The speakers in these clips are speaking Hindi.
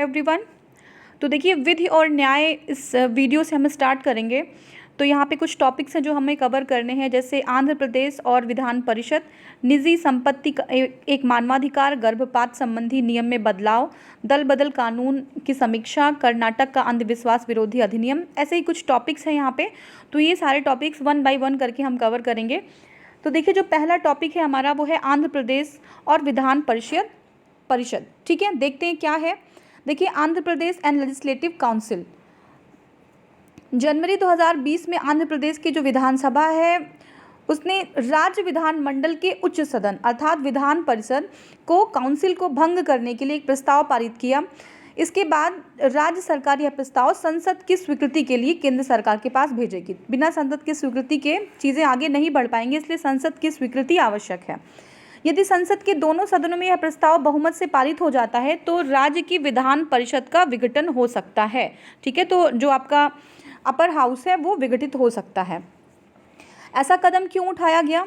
एवरीवन। तो देखिए विधि और न्याय इस वीडियो से हम स्टार्ट करेंगे। तो यहाँ पे कुछ टॉपिक्स हैं जो हमें कवर करने हैं, जैसे आंध्र प्रदेश और विधान परिषद, निजी संपत्ति का एक मानवाधिकार, गर्भपात संबंधी नियम में बदलाव, दल बदल कानून की समीक्षा, कर्नाटक का अंधविश्वास विरोधी अधिनियम, ऐसे ही कुछ टॉपिक्स हैं यहाँ पे। तो ये सारे टॉपिक्स वन बाय वन करके हम कवर करेंगे। तो देखिए जो पहला टॉपिक है हमारा वो है आंध्र प्रदेश और विधान परिषद। ठीक है, देखते हैं क्या है। देखिए Andhra Pradesh and legislative council, जनवरी 2020 में आंध्र प्रदेश की जो विधानसभा है उसने राज्य विधान मंडल के उच्च सदन अर्थात विधान परिषद को काउंसिल को भंग करने के लिए एक प्रस्ताव पारित किया। इसके बाद राज्य सरकार यह प्रस्ताव संसद की स्वीकृति के लिए केंद्र सरकार के पास भेजेगी। बिना संसद की स्वीकृति के चीज़ें आगे नहीं बढ़ पाएंगी, इसलिए संसद की स्वीकृति आवश्यक है। यदि संसद के दोनों सदनों में यह प्रस्ताव बहुमत से पारित हो जाता है तो राज्य की विधान परिषद का विघटन हो सकता है। ठीक है, तो जो आपका अपर हाउस है वो विघटित हो सकता है। ऐसा कदम क्यों उठाया गया?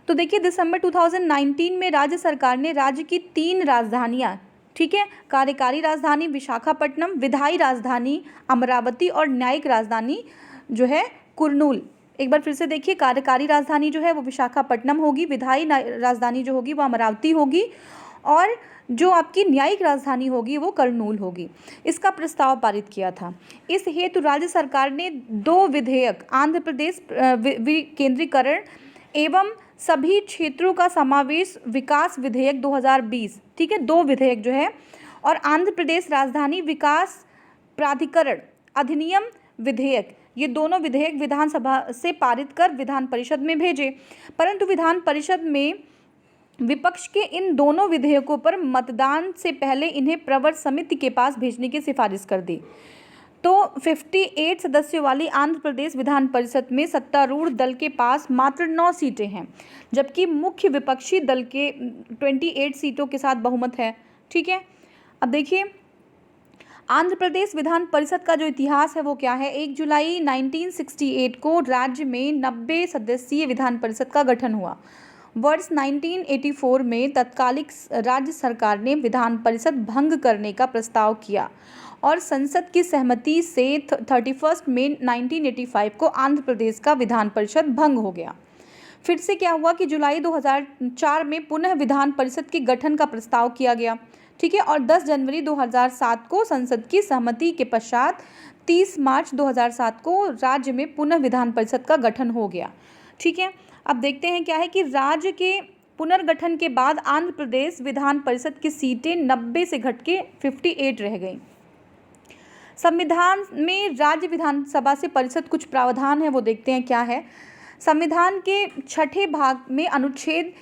तो देखिए दिसंबर 2019 में राज्य सरकार ने राज्य की 3 राजधानियां, ठीक है, कार्यकारी राजधानी विशाखापट्टनम, विधायी राजधानी अमरावती और न्यायिक राजधानी जो है कुर्नूल। एक बार फिर से देखिए, कार्यकारी राजधानी जो है वो विशाखापट्टनम होगी, विधायी राजधानी जो होगी वो अमरावती होगी और जो आपकी न्यायिक राजधानी होगी वो कर्नूल होगी। इसका प्रस्ताव पारित किया था। इस हेतु राज्य सरकार ने 2 विधेयक, आंध्र प्रदेश विकेंद्रीकरण एवं सभी क्षेत्रों का समावेश विकास विधेयक 2020, ठीक है, 2 विधेयक जो है, और आंध्र प्रदेश राजधानी विकास प्राधिकरण अधिनियम विधेयक, ये दोनों विधेयक विधानसभा से पारित कर विधान परिषद में भेजे। परंतु विधान परिषद में विपक्ष के इन दोनों विधेयकों पर मतदान से पहले इन्हें प्रवर समिति के पास भेजने की सिफारिश कर दी। तो 58 सदस्यों वाली आंध्र प्रदेश विधान परिषद में सत्तारूढ़ दल के पास मात्र 9 सीटें हैं, जबकि मुख्य विपक्षी दल के 28 सीटों के साथ बहुमत है। ठीक है, अब देखिए आंध्र प्रदेश विधान परिषद का जो इतिहास है वो क्या है। 1 जुलाई 1968 को राज्य में 90 सदस्यीय विधान परिषद का गठन हुआ। वर्ष 1984 में तत्कालिक राज्य सरकार ने विधान परिषद भंग करने का प्रस्ताव किया और संसद की सहमति से 31 मई 1985 को आंध्र प्रदेश का विधान परिषद भंग हो गया। फिर से क्या हुआ कि जुलाई 2004 में पुनः विधान परिषद के गठन का प्रस्ताव किया गया। ठीक है, और 10 जनवरी 2007 को संसद की सहमति के पश्चात 30 मार्च 2007 को राज्य में पुनः विधान परिषद का गठन हो गया। ठीक है, अब देखते हैं क्या है कि राज्य के पुनर्गठन के बाद आंध्र प्रदेश विधान परिषद की सीटें 90 से घट के 58 रह गईं। संविधान में राज्य विधानसभा से परिषद कुछ प्रावधान है वो देखते हैं क्या है। संविधान के 6ठे भाग में अनुच्छेद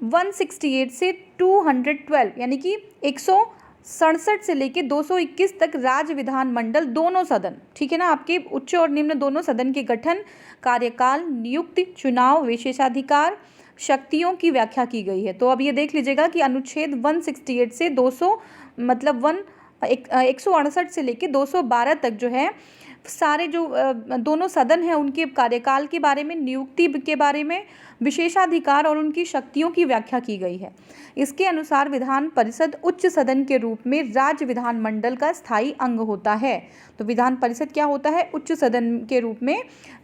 168 से 212 यानी कि 167 से लेकर 221 तक राज्य विधान मंडल दोनों सदन, ठीक है ना, आपके उच्च और निम्न दोनों सदन के गठन, कार्यकाल, नियुक्ति, चुनाव, विशेषाधिकार, शक्तियों की व्याख्या की गई है। तो अब ये देख लीजिएगा कि अनुच्छेद 168 से 200 मतलब 168 से लेकर 212 तक जो है सारे जो दोनों सदन हैं उनके कार्यकाल के बारे में, नियुक्ति के बारे में, विशेषाधिकार और उनकी शक्तियों की व्याख्या की गई है। इसके अनुसार विधान परिषद उच्च सदन के रूप में राज्य विधान मंडल का स्थायी अंग होता है। तो विधान परिषद क्या होता है? उच्च सदन के रूप में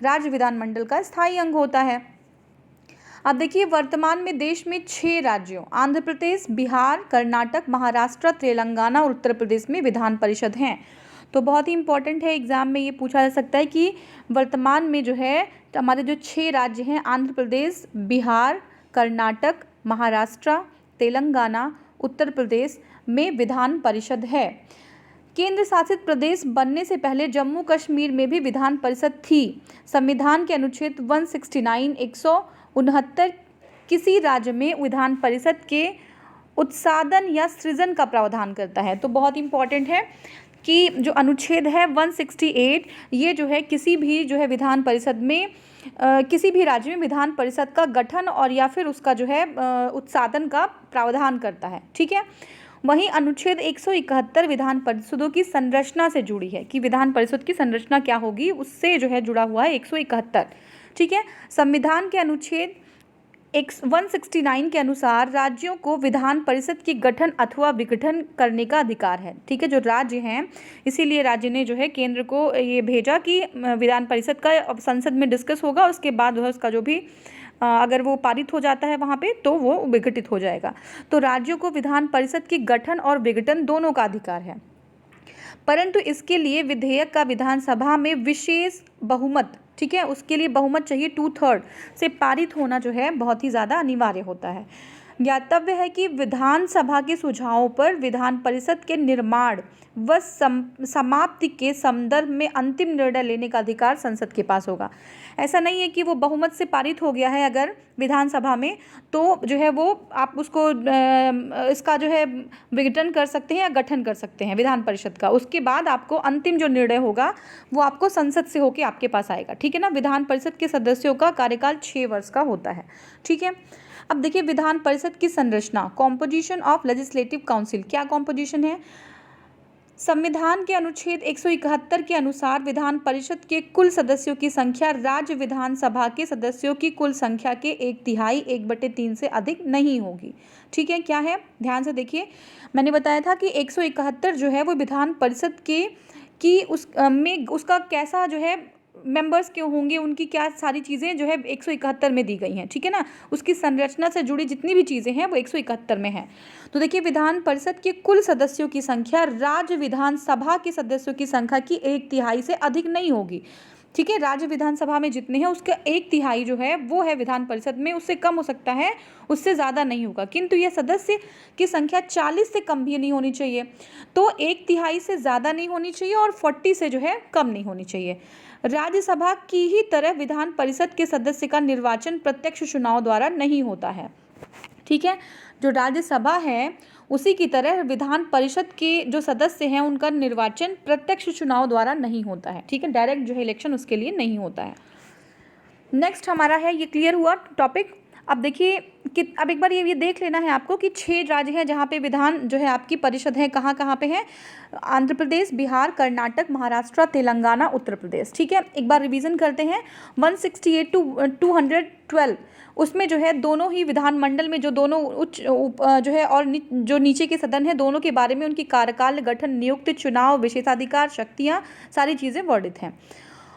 राज्य विधान मंडल का स्थायी अंग होता है। अब देखिए वर्तमान में देश में 6 राज्यों आंध्र प्रदेश, बिहार, कर्नाटक, महाराष्ट्र, तेलंगाना और उत्तर प्रदेश में विधान परिषद हैं। तो बहुत ही इंपॉर्टेंट है, एग्जाम में ये पूछा जा सकता है कि वर्तमान में जो है हमारे जो 6 राज्य हैं आंध्र प्रदेश, बिहार, कर्नाटक, महाराष्ट्र, तेलंगाना, उत्तर प्रदेश में विधान परिषद है। केंद्र शासित प्रदेश बनने से पहले जम्मू कश्मीर में भी विधान परिषद थी। संविधान के अनुच्छेद 169, 169 किसी राज्य में विधान परिषद के उत्सादन या सृजन का प्रावधान करता है। तो बहुत इंपॉर्टेंट है कि जो अनुच्छेद है 168 ये जो है किसी भी जो है विधान परिषद में किसी भी राज्य में विधान परिषद का गठन और या फिर उसका जो है उत्सादन का प्रावधान करता है। ठीक है, वहीं अनुच्छेद 171 विधान परिषदों की संरचना से जुड़ी है कि विधान परिषद की संरचना क्या होगी, उससे जो है जुड़ा हुआ है 171। ठीक है, संविधान के अनुच्छेद 169 के अनुसार राज्यों को विधान परिषद की गठन अथवा विघटन करने का अधिकार है। ठीक है, जो राज्य हैं, इसीलिए राज्य ने जो है केंद्र को ये भेजा कि विधान परिषद का अब संसद में डिस्कस होगा, उसके बाद वह उसका जो भी अगर वो पारित हो जाता है वहाँ पे तो वो विघटित हो जाएगा। तो राज्यों को विधान परिषद की गठन और विघटन दोनों का अधिकार है, परंतु इसके लिए विधेयक का विधानसभा में विशेष बहुमत, ठीक है, उसके लिए बहुमत चाहिए 2/3 से पारित होना जो है बहुत ही ज़्यादा अनिवार्य होता है। ज्ञातव्य है कि विधानसभा के सुझावों पर विधान परिषद के निर्माण व समाप्ति के संदर्भ में अंतिम निर्णय लेने का अधिकार संसद के पास होगा। ऐसा नहीं है कि वो बहुमत से पारित हो गया है अगर विधानसभा में, तो जो है वो आप उसको इसका जो है विघटन कर सकते हैं या गठन कर सकते हैं विधान परिषद का। उसके बाद आपको अंतिम जो निर्णय होगा वो आपको संसद से होके आपके पास आएगा। ठीक है ना। विधान परिषद के सदस्यों का कार्यकाल 6 वर्ष का होता है। ठीक है, अब देखिए विधान परिषद की संरचना, कॉम्पोजिशन ऑफ लेजिस्लेटिव काउंसिल। क्या कॉम्पोजिशन है? संविधान के अनुच्छेद 171 के अनुसार विधान परिषद के कुल सदस्यों की संख्या राज्य विधानसभा के सदस्यों की कुल संख्या के 1/3 1/3 से अधिक नहीं होगी। ठीक है, क्या है ध्यान से देखिए, मैंने बताया था कि 171 जो है वो विधान परिषद की उसका कैसा जो है मेंबर्स क्यों होंगे, उनकी क्या सारी चीज़ें जो है 171 में दी गई हैं। ठीक है ना, उसकी संरचना से जुड़ी जितनी भी चीज़ें हैं वो 171 में हैं। तो देखिए विधान परिषद के कुल सदस्यों की संख्या राज्य विधानसभा के सदस्यों की संख्या की 1/3 से अधिक नहीं होगी। ठीक है, राज्य विधानसभा में जितने हैं उसका 1/3 जो है वो है विधान परिषद में, उससे कम हो सकता है, उससे ज़्यादा नहीं होगा। किंतु यह सदस्य की संख्या 40 से कम भी नहीं होनी चाहिए, तो 1/3 से ज़्यादा नहीं होनी चाहिए और 40 से जो है कम नहीं होनी चाहिए। राज्यसभा की ही तरह विधान परिषद के सदस्य का निर्वाचन प्रत्यक्ष चुनाव द्वारा नहीं होता है। ठीक है, जो राज्यसभा है उसी की तरह विधान परिषद के जो सदस्य हैं उनका निर्वाचन प्रत्यक्ष चुनाव द्वारा नहीं होता है। ठीक है, डायरेक्ट जो है इलेक्शन उसके लिए नहीं होता है। नेक्स्ट हमारा है, ये क्लियर हुआ टॉपिक। अब देखिए कि अब एक बार ये देख लेना है आपको कि 6 राज्य हैं जहाँ पे विधान जो है आपकी परिषद है, कहाँ कहाँ पे है? आंध्र प्रदेश, बिहार, कर्नाटक, महाराष्ट्र, तेलंगाना, उत्तर प्रदेश। ठीक है, एक बार रिवीजन करते हैं। 168 to 212 उसमें जो है दोनों ही विधानमंडल में जो दोनों उच्च जो है और जो नीचे के सदन है दोनों के बारे में उनकी कार्यकाल, गठन, नियुक्ति, चुनाव, विशेषाधिकार, शक्तियाँ, सारी चीज़ें वर्णित हैं।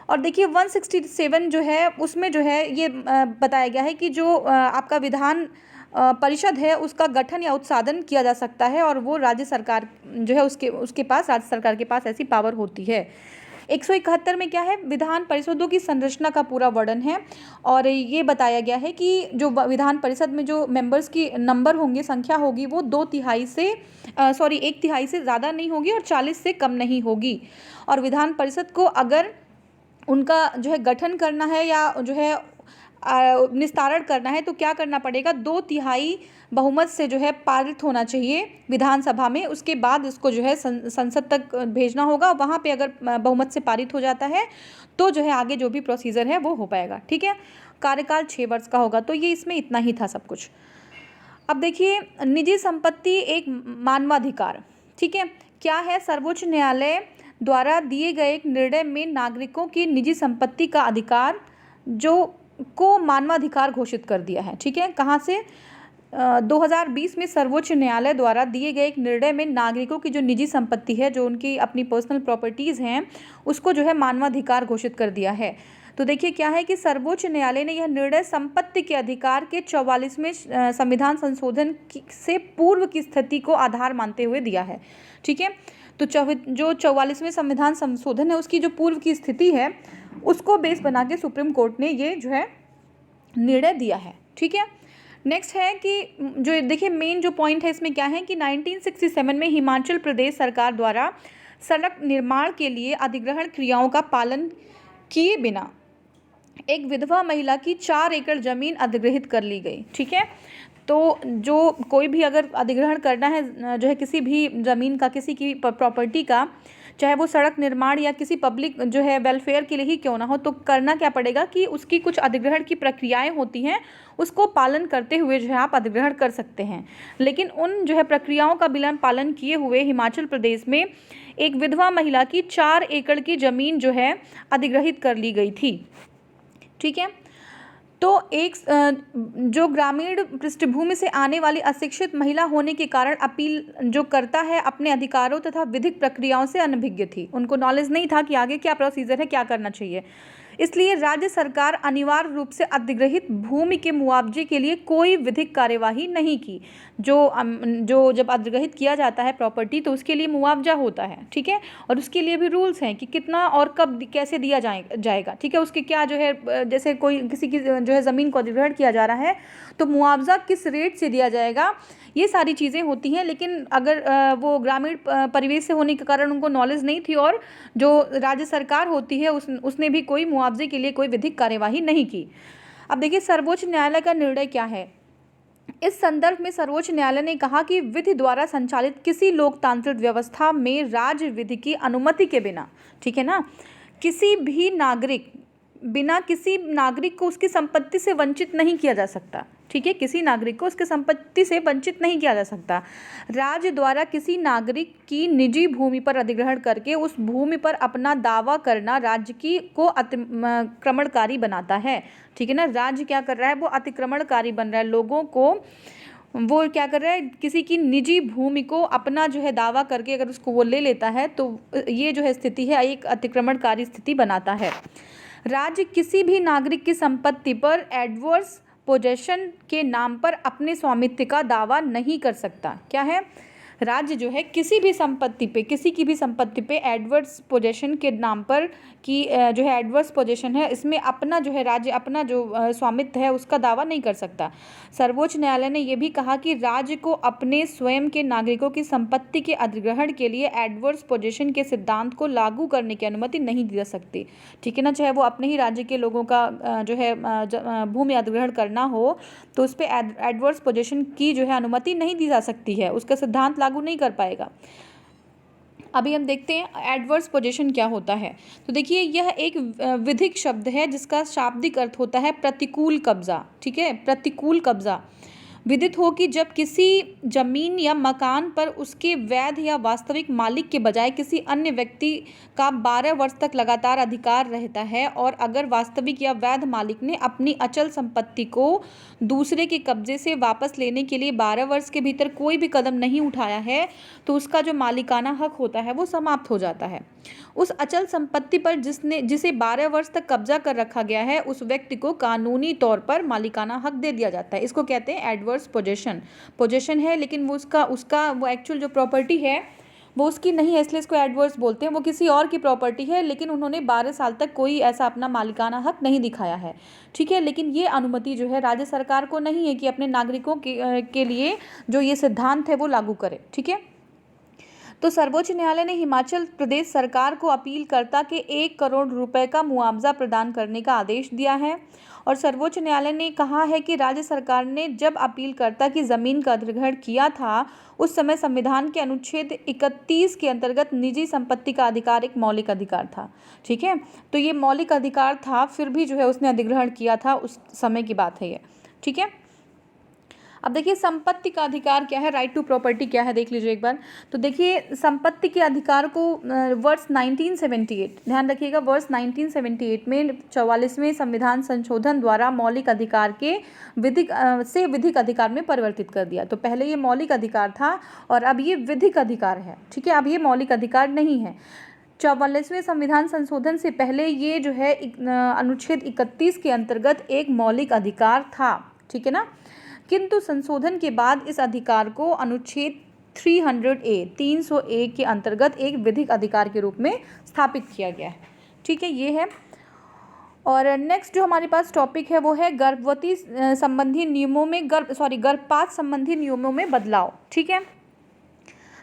और देखिए 167 जो है उसमें जो है ये बताया गया है कि जो आपका विधान परिषद है उसका गठन या उत्साधन किया जा सकता है और वो राज्य सरकार जो है उसके पास, राज्य सरकार के पास ऐसी पावर होती है। 171 में क्या है? विधान परिषदों की संरचना का पूरा वर्णन है और ये बताया गया है कि जो विधान परिषद में जो मेंबर्स की नंबर होंगे, संख्या होगी, वो 1/3 से ज़्यादा नहीं होगी और 40 से कम नहीं होगी। और विधान परिषद को अगर उनका जो है गठन करना है या जो है निस्तारण करना है तो क्या करना पड़ेगा? 2/3 बहुमत से जो है पारित होना चाहिए विधानसभा में, उसके बाद इसको जो है संसद तक भेजना होगा। वहाँ पे अगर बहुमत से पारित हो जाता है तो जो है आगे जो भी प्रोसीजर है वो हो पाएगा। ठीक है, कार्यकाल 6 वर्ष का होगा। तो ये इसमें इतना ही था सब कुछ। अब देखिए निजी संपत्ति एक मानवाधिकार। ठीक है, क्या है? सर्वोच्च न्यायालय द्वारा दिए गए एक निर्णय में नागरिकों की निजी संपत्ति का अधिकार जो को मानवाधिकार घोषित कर दिया है। ठीक है, कहाँ से? 2020 में सर्वोच्च न्यायालय द्वारा दिए गए एक निर्णय में नागरिकों की जो निजी संपत्ति है, जो उनकी अपनी पर्सनल प्रॉपर्टीज़ हैं, उसको जो है मानवाधिकार घोषित कर दिया है। तो देखिए क्या है कि सर्वोच्च न्यायालय ने यह निर्णय संपत्ति के अधिकार के 44वें संविधान संशोधन से पूर्व की स्थिति को आधार मानते हुए दिया है। ठीक है, तो जो 44वें संविधान संशोधन है उसकी जो पूर्व की स्थिति है उसको बेस बना के सुप्रीम कोर्ट ने ये जो है निर्णय दिया है। ठीक है, नेक्स्ट है कि जो देखिए मेन जो पॉइंट है इसमें क्या है कि 1967 में हिमाचल प्रदेश सरकार द्वारा सड़क निर्माण के लिए अधिग्रहण क्रियाओं का पालन किए बिना एक विधवा महिला की 4 एकड़ जमीन अधिग्रहित कर ली गई। ठीक है, तो जो कोई भी अगर अधिग्रहण करना है जो है किसी भी ज़मीन का, किसी की प्रॉपर्टी का, चाहे वो सड़क निर्माण या किसी पब्लिक जो है वेलफेयर के लिए ही क्यों ना हो, तो करना क्या पड़ेगा कि उसकी कुछ अधिग्रहण की प्रक्रियाएं होती हैं, उसको पालन करते हुए जो है आप अधिग्रहण कर सकते हैं। लेकिन उन जो है प्रक्रियाओं का बिना पालन किए हुए हिमाचल प्रदेश में एक विधवा महिला की 4 एकड़ की ज़मीन जो है अधिग्रहित कर ली गई थी। ठीक है, तो एक जो ग्रामीण पृष्ठभूमि से आने वाली अशिक्षित महिला होने के कारण अपील जो करता है अपने अधिकारों तथा विधिक प्रक्रियाओं से अनभिज्ञ थी। उनको नॉलेज नहीं था कि आगे क्या प्रोसीजर है, क्या करना चाहिए। इसलिए राज्य सरकार अनिवार्य रूप से अधिग्रहित भूमि के मुआवजे के लिए कोई विधिक कार्यवाही नहीं की। जो जब अधिग्रहित किया जाता है प्रॉपर्टी तो उसके लिए मुआवजा होता है, ठीक है, और उसके लिए भी रूल्स हैं कि कितना और कब कैसे दिया जाएगा, ठीक है। उसके क्या जो है, जैसे कोई किसी की जो है ज़मीन को अधिग्रहण किया जा रहा है तो मुआवजा किस रेट से दिया जाएगा, ये सारी चीज़ें होती हैं। लेकिन अगर वो ग्रामीण परिवेश से होने के कारण उनको नॉलेज नहीं थी और जो राज्य सरकार होती है उसने भी कोई मुआवजे के लिए कोई विधिक कार्यवाही नहीं की। अब देखिए सर्वोच्च न्यायालय का निर्णय क्या है। इस संदर्भ में सर्वोच्च न्यायालय ने कहा कि विधि द्वारा संचालित किसी लोकतांत्रिक व्यवस्था में राज्य विधि की अनुमति के बिना, ठीक है ना, बिना किसी नागरिक को उसकी संपत्ति से वंचित नहीं किया जा सकता, ठीक है। किसी नागरिक को उसकी संपत्ति से वंचित नहीं किया जा सकता। राज्य द्वारा किसी नागरिक की निजी भूमि पर अधिग्रहण करके उस भूमि पर अपना दावा करना राज्य को अतिक्रमणकारी बनाता है, ठीक है ना। राज्य क्या कर रहा है, वो अतिक्रमणकारी बन रहा है, लोगों को वो क्या कर रहा है, किसी की निजी भूमि को अपना जो है दावा करके अगर उसको वो ले लेता है तो ये जो है स्थिति है एक अतिक्रमणकारी स्थिति बनाता है। राज्य किसी भी नागरिक की संपत्ति पर एडवर्स पोजेशन के नाम पर अपने स्वामित्व का दावा नहीं कर सकता। क्या है, राज्य जो है किसी भी संपत्ति पे, किसी की भी संपत्ति पे एडवर्स पोजेशन के नाम पर कि जो है एडवर्स पोजेशन है, इसमें अपना जो है राज्य अपना जो स्वामित्व है उसका दावा नहीं कर सकता। सर्वोच्च न्यायालय ने यह भी कहा कि राज्य को अपने स्वयं के नागरिकों की संपत्ति के अधिग्रहण के लिए एडवर्स पोजेशन के सिद्धांत को लागू करने की अनुमति नहीं दी जा सकती, ठीक है ना। चाहे वो अपने ही राज्य के लोगों का जो है भूमि अधिग्रहण करना हो तो उस पर एडवर्स पोजेशन की जो है अनुमति नहीं दी जा सकती है, उसका सिद्धांत लागू नहीं कर पाएगा। अभी हम देखते हैं एडवर्स पोजीशन क्या होता है। तो देखिए यह एक विधिक शब्द है जिसका शाब्दिक अर्थ होता है प्रतिकूल कब्जा, ठीक है। प्रतिकूल कब्जा विदित हो कि जब किसी जमीन या मकान पर उसके वैध या वास्तविक मालिक के बजाय किसी अन्य व्यक्ति का 12 वर्ष तक लगातार अधिकार रहता है और अगर वास्तविक या वैध मालिक ने अपनी अचल संपत्ति को दूसरे के कब्जे से वापस लेने के लिए 12 वर्ष के भीतर कोई भी कदम नहीं उठाया है तो उसका जो मालिकाना हक होता है वो समाप्त हो जाता है। उस अचल संपत्ति पर जिसे 12 वर्ष तक कब्जा कर रखा गया है उस व्यक्ति को कानूनी तौर पर मालिकाना हक दे दिया जाता है। इसको कहते हैं एडवर्स पोजेशन है, लेकिन वो उसका वो एक्चुअल जो प्रॉपर्टी है वो उसकी नहीं है, इसलिए इसको एडवर्स बोलते हैं। वो किसी और की प्रॉपर्टी है लेकिन उन्होंने 12 साल तक कोई ऐसा अपना मालिकाना हक नहीं दिखाया है, ठीक है। लेकिन ये अनुमति जो है राज्य सरकार को नहीं है कि अपने नागरिकों के लिए जो ये सिद्धांत है वो लागू करे, ठीक है। तो सर्वोच्च न्यायालय ने हिमाचल प्रदेश सरकार को अपीलकर्ता के 1 करोड़ रुपए का मुआवजा प्रदान करने का आदेश दिया है और सर्वोच्च न्यायालय ने कहा है कि राज्य सरकार ने जब अपीलकर्ता की ज़मीन का अधिग्रहण किया था उस समय संविधान के अनुच्छेद 31 के अंतर्गत निजी संपत्ति का अधिकार एक मौलिक अधिकार था, ठीक है। तो ये मौलिक अधिकार था, फिर भी जो है उसने अधिग्रहण किया था, उस समय की बात है ये, ठीक है। अब देखिए संपत्ति का अधिकार क्या है, राइट टू प्रॉपर्टी क्या है, देख लीजिए एक बार। तो देखिए संपत्ति के अधिकार को वर्ष 1978, ध्यान रखिएगा, वर्ष 1978 में 44वें संविधान संशोधन द्वारा मौलिक अधिकार के विधिक अधिकार में परिवर्तित कर दिया। तो पहले ये मौलिक अधिकार था और अब ये विधिक अधिकार है, ठीक है। अब ये मौलिक अधिकार नहीं है। 44वें संविधान संशोधन से पहले ये जो है अनुच्छेद 31 के अंतर्गत एक मौलिक अधिकार था, ठीक है ना। किंतु संशोधन के बाद इस अधिकार को अनुच्छेद 300A के अंतर्गत एक विधिक अधिकार के रूप में स्थापित किया गया है, ठीक है, ये है। और नेक्स्ट जो हमारे पास टॉपिक है वो है गर्भवती संबंधी नियमों में गर्भपात संबंधी नियमों में बदलाव, ठीक है।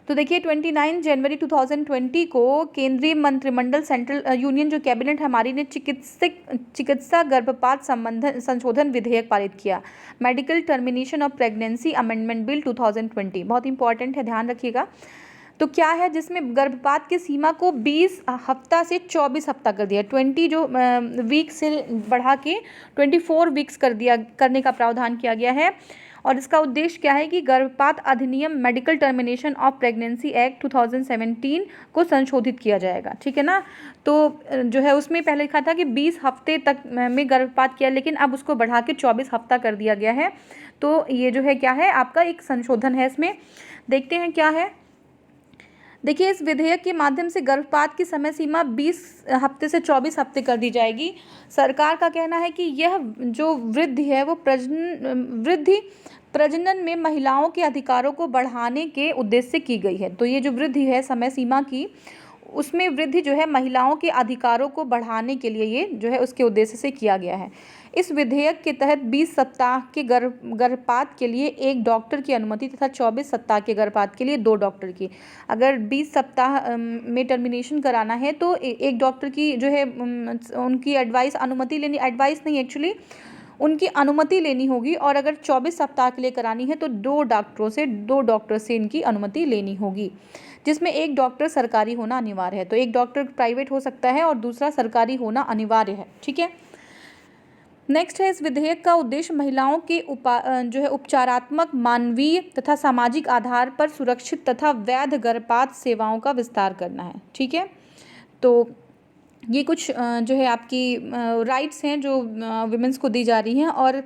तो देखिए 29 जनवरी 2020 को केंद्रीय मंत्रिमंडल सेंट्रल यूनियन जो कैबिनेट हमारी ने चिकित्सा गर्भपात संशोधन विधेयक पारित किया, medical termination of pregnancy amendment bill 2020, बहुत इंपॉर्टेंट है, ध्यान रखिएगा। तो क्या है, जिसमें गर्भपात की सीमा को 20 हफ्ता से 24 हफ्ता कर दिया, 20 जो वीक से बढ़ा के 24 वीक्स करने का प्रावधान किया गया है। और इसका उद्देश्य क्या है कि गर्भपात अधिनियम medical termination of pregnancy act 2017 को संशोधित किया जाएगा, ठीक है ना। तो जो है उसमें पहले लिखा था कि 20 हफ्ते तक में गर्भपात किया, लेकिन अब उसको बढ़ा के 24 हफ्ता कर दिया गया है। तो ये जो है क्या है, आपका एक संशोधन है। इसमें देखते हैं क्या है। देखिए, इस विधेयक के माध्यम से गर्भपात की समय सीमा 20 हफ्ते से 24 हफ्ते कर दी जाएगी। सरकार का कहना है कि यह जो वृद्धि है वो प्रजनन में महिलाओं के अधिकारों को बढ़ाने के उद्देश्य से की गई है। तो ये जो वृद्धि है समय सीमा की, उसमें वृद्धि जो है महिलाओं के अधिकारों को बढ़ाने के लिए ये जो है उसके उद्देश्य से किया गया है। इस विधेयक के तहत 20 सप्ताह के गर्भपात के लिए 1 डॉक्टर की अनुमति तथा 24 सप्ताह के गर्भपात के लिए 2 डॉक्टर की। अगर 20 सप्ताह में टर्मिनेशन कराना है तो एक डॉक्टर की जो है उनकी उनकी अनुमति लेनी होगी। और अगर 24 सप्ताह के लिए करानी है तो 2 डॉक्टर से इनकी अनुमति लेनी होगी, जिसमें एक डॉक्टर सरकारी होना अनिवार्य है। तो एक डॉक्टर प्राइवेट हो सकता है और दूसरा सरकारी होना अनिवार्य है, ठीक है। नेक्स्ट है, इस विधेयक का उद्देश्य महिलाओं के जो है उपचारात्मक, मानवीय तथा सामाजिक आधार पर सुरक्षित तथा वैध गर्भपात सेवाओं का विस्तार करना है, ठीक है। तो ये कुछ जो है आपकी राइट्स हैं जो विमेंस को दी जा रही हैं। और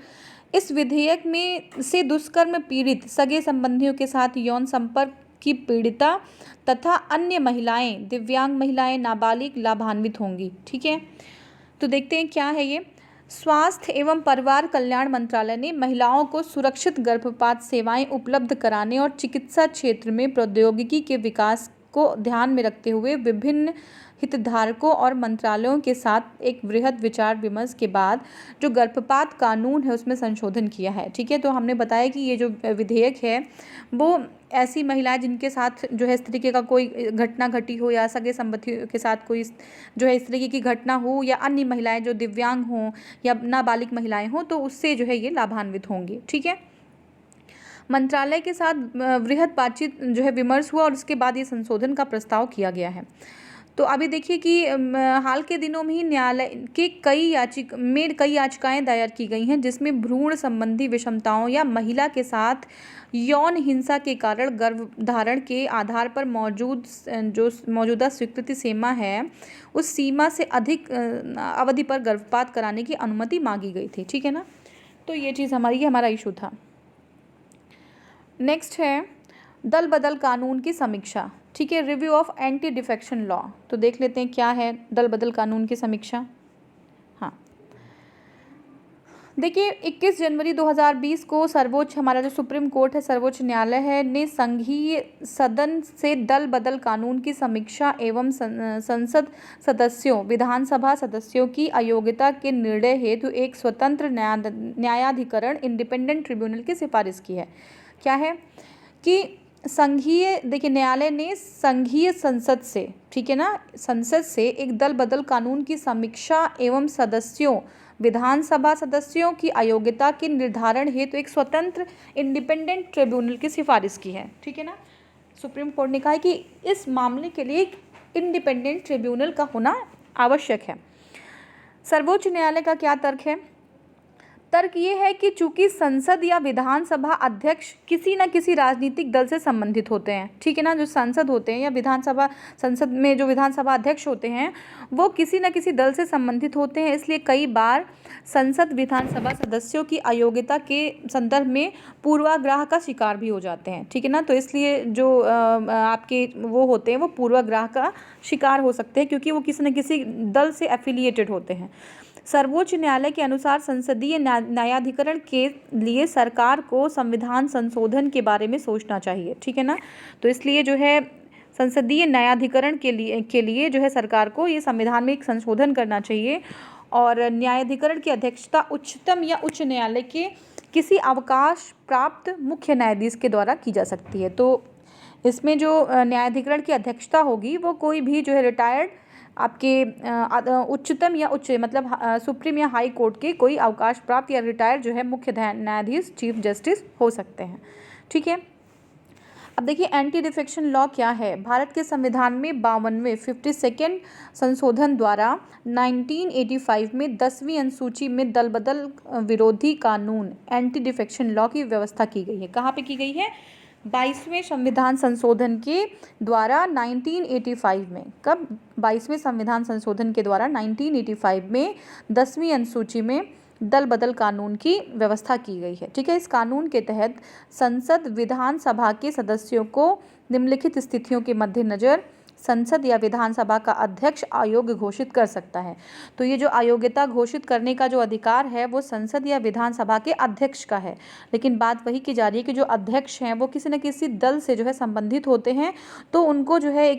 इस विधेयक में से दुष्कर्म पीड़ित, सगे संबंधियों के साथ यौन संपर्क की पीड़िता तथा अन्य महिलाएं, दिव्यांग महिलाएं, नाबालिग लाभान्वित होंगी, ठीक है। तो देखते हैं क्या है ये। स्वास्थ्य एवं परिवार कल्याण मंत्रालय ने महिलाओं को सुरक्षित गर्भपात सेवाएं उपलब्ध कराने और चिकित्सा क्षेत्र में प्रौद्योगिकी के विकास को ध्यान में रखते हुए विभिन्न हितधारकों और मंत्रालयों के साथ एक वृहद विचार विमर्श के बाद जो गर्भपात कानून है उसमें संशोधन किया है, ठीक है। तो हमने बताया कि ये जो विधेयक है वो ऐसी महिलाएं जिनके साथ जो है इस तरीके का कोई घटना घटी हो या सगे संबंधी के साथ कोई जो है इस तरीके की घटना हो, या अन्य महिलाएं जो दिव्यांग हों या नाबालिग महिलाएं हों, तो उससे जो है ये लाभान्वित होंगी, ठीक है। मंत्रालय के साथ वृहद बातचीत जो है विमर्श हुआ और उसके बाद ये संशोधन का प्रस्ताव किया गया है। तो अभी देखिए कि हाल के दिनों में ही न्यायालय के कई याचिकाएं दायर की गई हैं, जिसमें भ्रूण संबंधी विषमताओं या महिला के साथ यौन हिंसा के कारण गर्भधारण के आधार पर मौजूदा स्वीकृति सीमा है, उस सीमा से अधिक अवधि पर गर्भपात कराने की अनुमति मांगी गई थी, ठीक है ना। तो ये चीज़ हमारा इशू था। नेक्स्ट है दल बदल कानून की समीक्षा, ठीक है, review of anti defection law. तो देख लेते हैं क्या है दल बदल कानून की समीक्षा। हाँ, देखिए 21 जनवरी 2020 को हमारा जो सुप्रीम कोर्ट है, सर्वोच्च न्यायालय है, ने संघीय सदन से दल बदल कानून की समीक्षा एवं संसद सदस्यों, विधानसभा सदस्यों की अयोग्यता के निर्णय हेतु एक स्वतंत्र न्यायाधिकरण इंडिपेंडेंट ट्रिब्यूनल की सिफारिश की है। क्या है कि देखिए न्यायालय ने संघीय संसद से, ठीक है ना, संसद से एक दल बदल कानून की समीक्षा एवं विधानसभा सदस्यों की अयोग्यता के निर्धारण हेतु एक स्वतंत्र इंडिपेंडेंट ट्रिब्यूनल की सिफारिश की है, ठीक है ना। सुप्रीम कोर्ट ने कहा है कि इस मामले के लिए एक इंडिपेंडेंट ट्रिब्यूनल का होना आवश्यक है। सर्वोच्च न्यायालय का क्या तर्क है? तर्क ये है कि चूंकि संसद या विधानसभा अध्यक्ष किसी न किसी राजनीतिक दल से संबंधित होते हैं, ठीक है ना, जो सांसद होते हैं या संसद में जो विधानसभा अध्यक्ष होते हैं वो किसी न किसी दल से संबंधित होते हैं, इसलिए कई बार संसद विधानसभा सदस्यों की अयोग्यता के संदर्भ में पूर्वाग्रह का शिकार भी हो जाते हैं, ठीक है ना। तो इसलिए जो आपके वो होते हैं वो पूर्वाग्रह का शिकार हो सकते हैं क्योंकि वो किसी न किसी दल से एफिलिएटेड होते हैं। सर्वोच्च न्यायालय के अनुसार संसदीय न्यायाधिकरण के लिए सरकार को संविधान संशोधन के बारे में सोचना चाहिए, ठीक है ना। तो इसलिए जो है संसदीय न्यायाधिकरण के लिए जो है सरकार को ये संविधान में एक संशोधन करना चाहिए और न्यायाधिकरण की अध्यक्षता उच्चतम या उच्च न्यायालय के किसी अवकाश प्राप्त मुख्य न्यायाधीश के द्वारा की जा सकती है। तो इसमें जो न्यायाधिकरण की अध्यक्षता होगी वो कोई भी जो है रिटायर्ड आपके उच्चतम या उच्च मतलब सुप्रीम या हाई कोर्ट के कोई अवकाश प्राप्त या रिटायर्ड जो है मुख्य न्यायाधीश चीफ जस्टिस हो सकते हैं, ठीक है। अब देखिए एंटी डिफेक्शन लॉ क्या है। भारत के संविधान में 52वें 52nd संशोधन द्वारा 1985 में 10वीं अनुसूची में दल बदल विरोधी कानून एंटी डिफेक्शन लॉ की व्यवस्था की गई है। कहाँ पे की गई है? 22वें संविधान संशोधन के द्वारा 1985 में, कब? 22वें संविधान संशोधन के द्वारा 1985 में 10वीं अनुसूची में दल बदल कानून की व्यवस्था की गई है। ठीक है, इस कानून के तहत संसद विधानसभा के सदस्यों को निम्नलिखित स्थितियों के मद्देनजर संसद या विधानसभा का अध्यक्ष अयोग्य घोषित कर सकता है। तो ये जो अयोग्यता घोषित करने का जो अधिकार है वो संसद या विधानसभा के अध्यक्ष का है। लेकिन बात वही की जा रही है कि जो अध्यक्ष हैं वो किसी न किसी दल से जो है संबंधित होते हैं, तो उनको जो है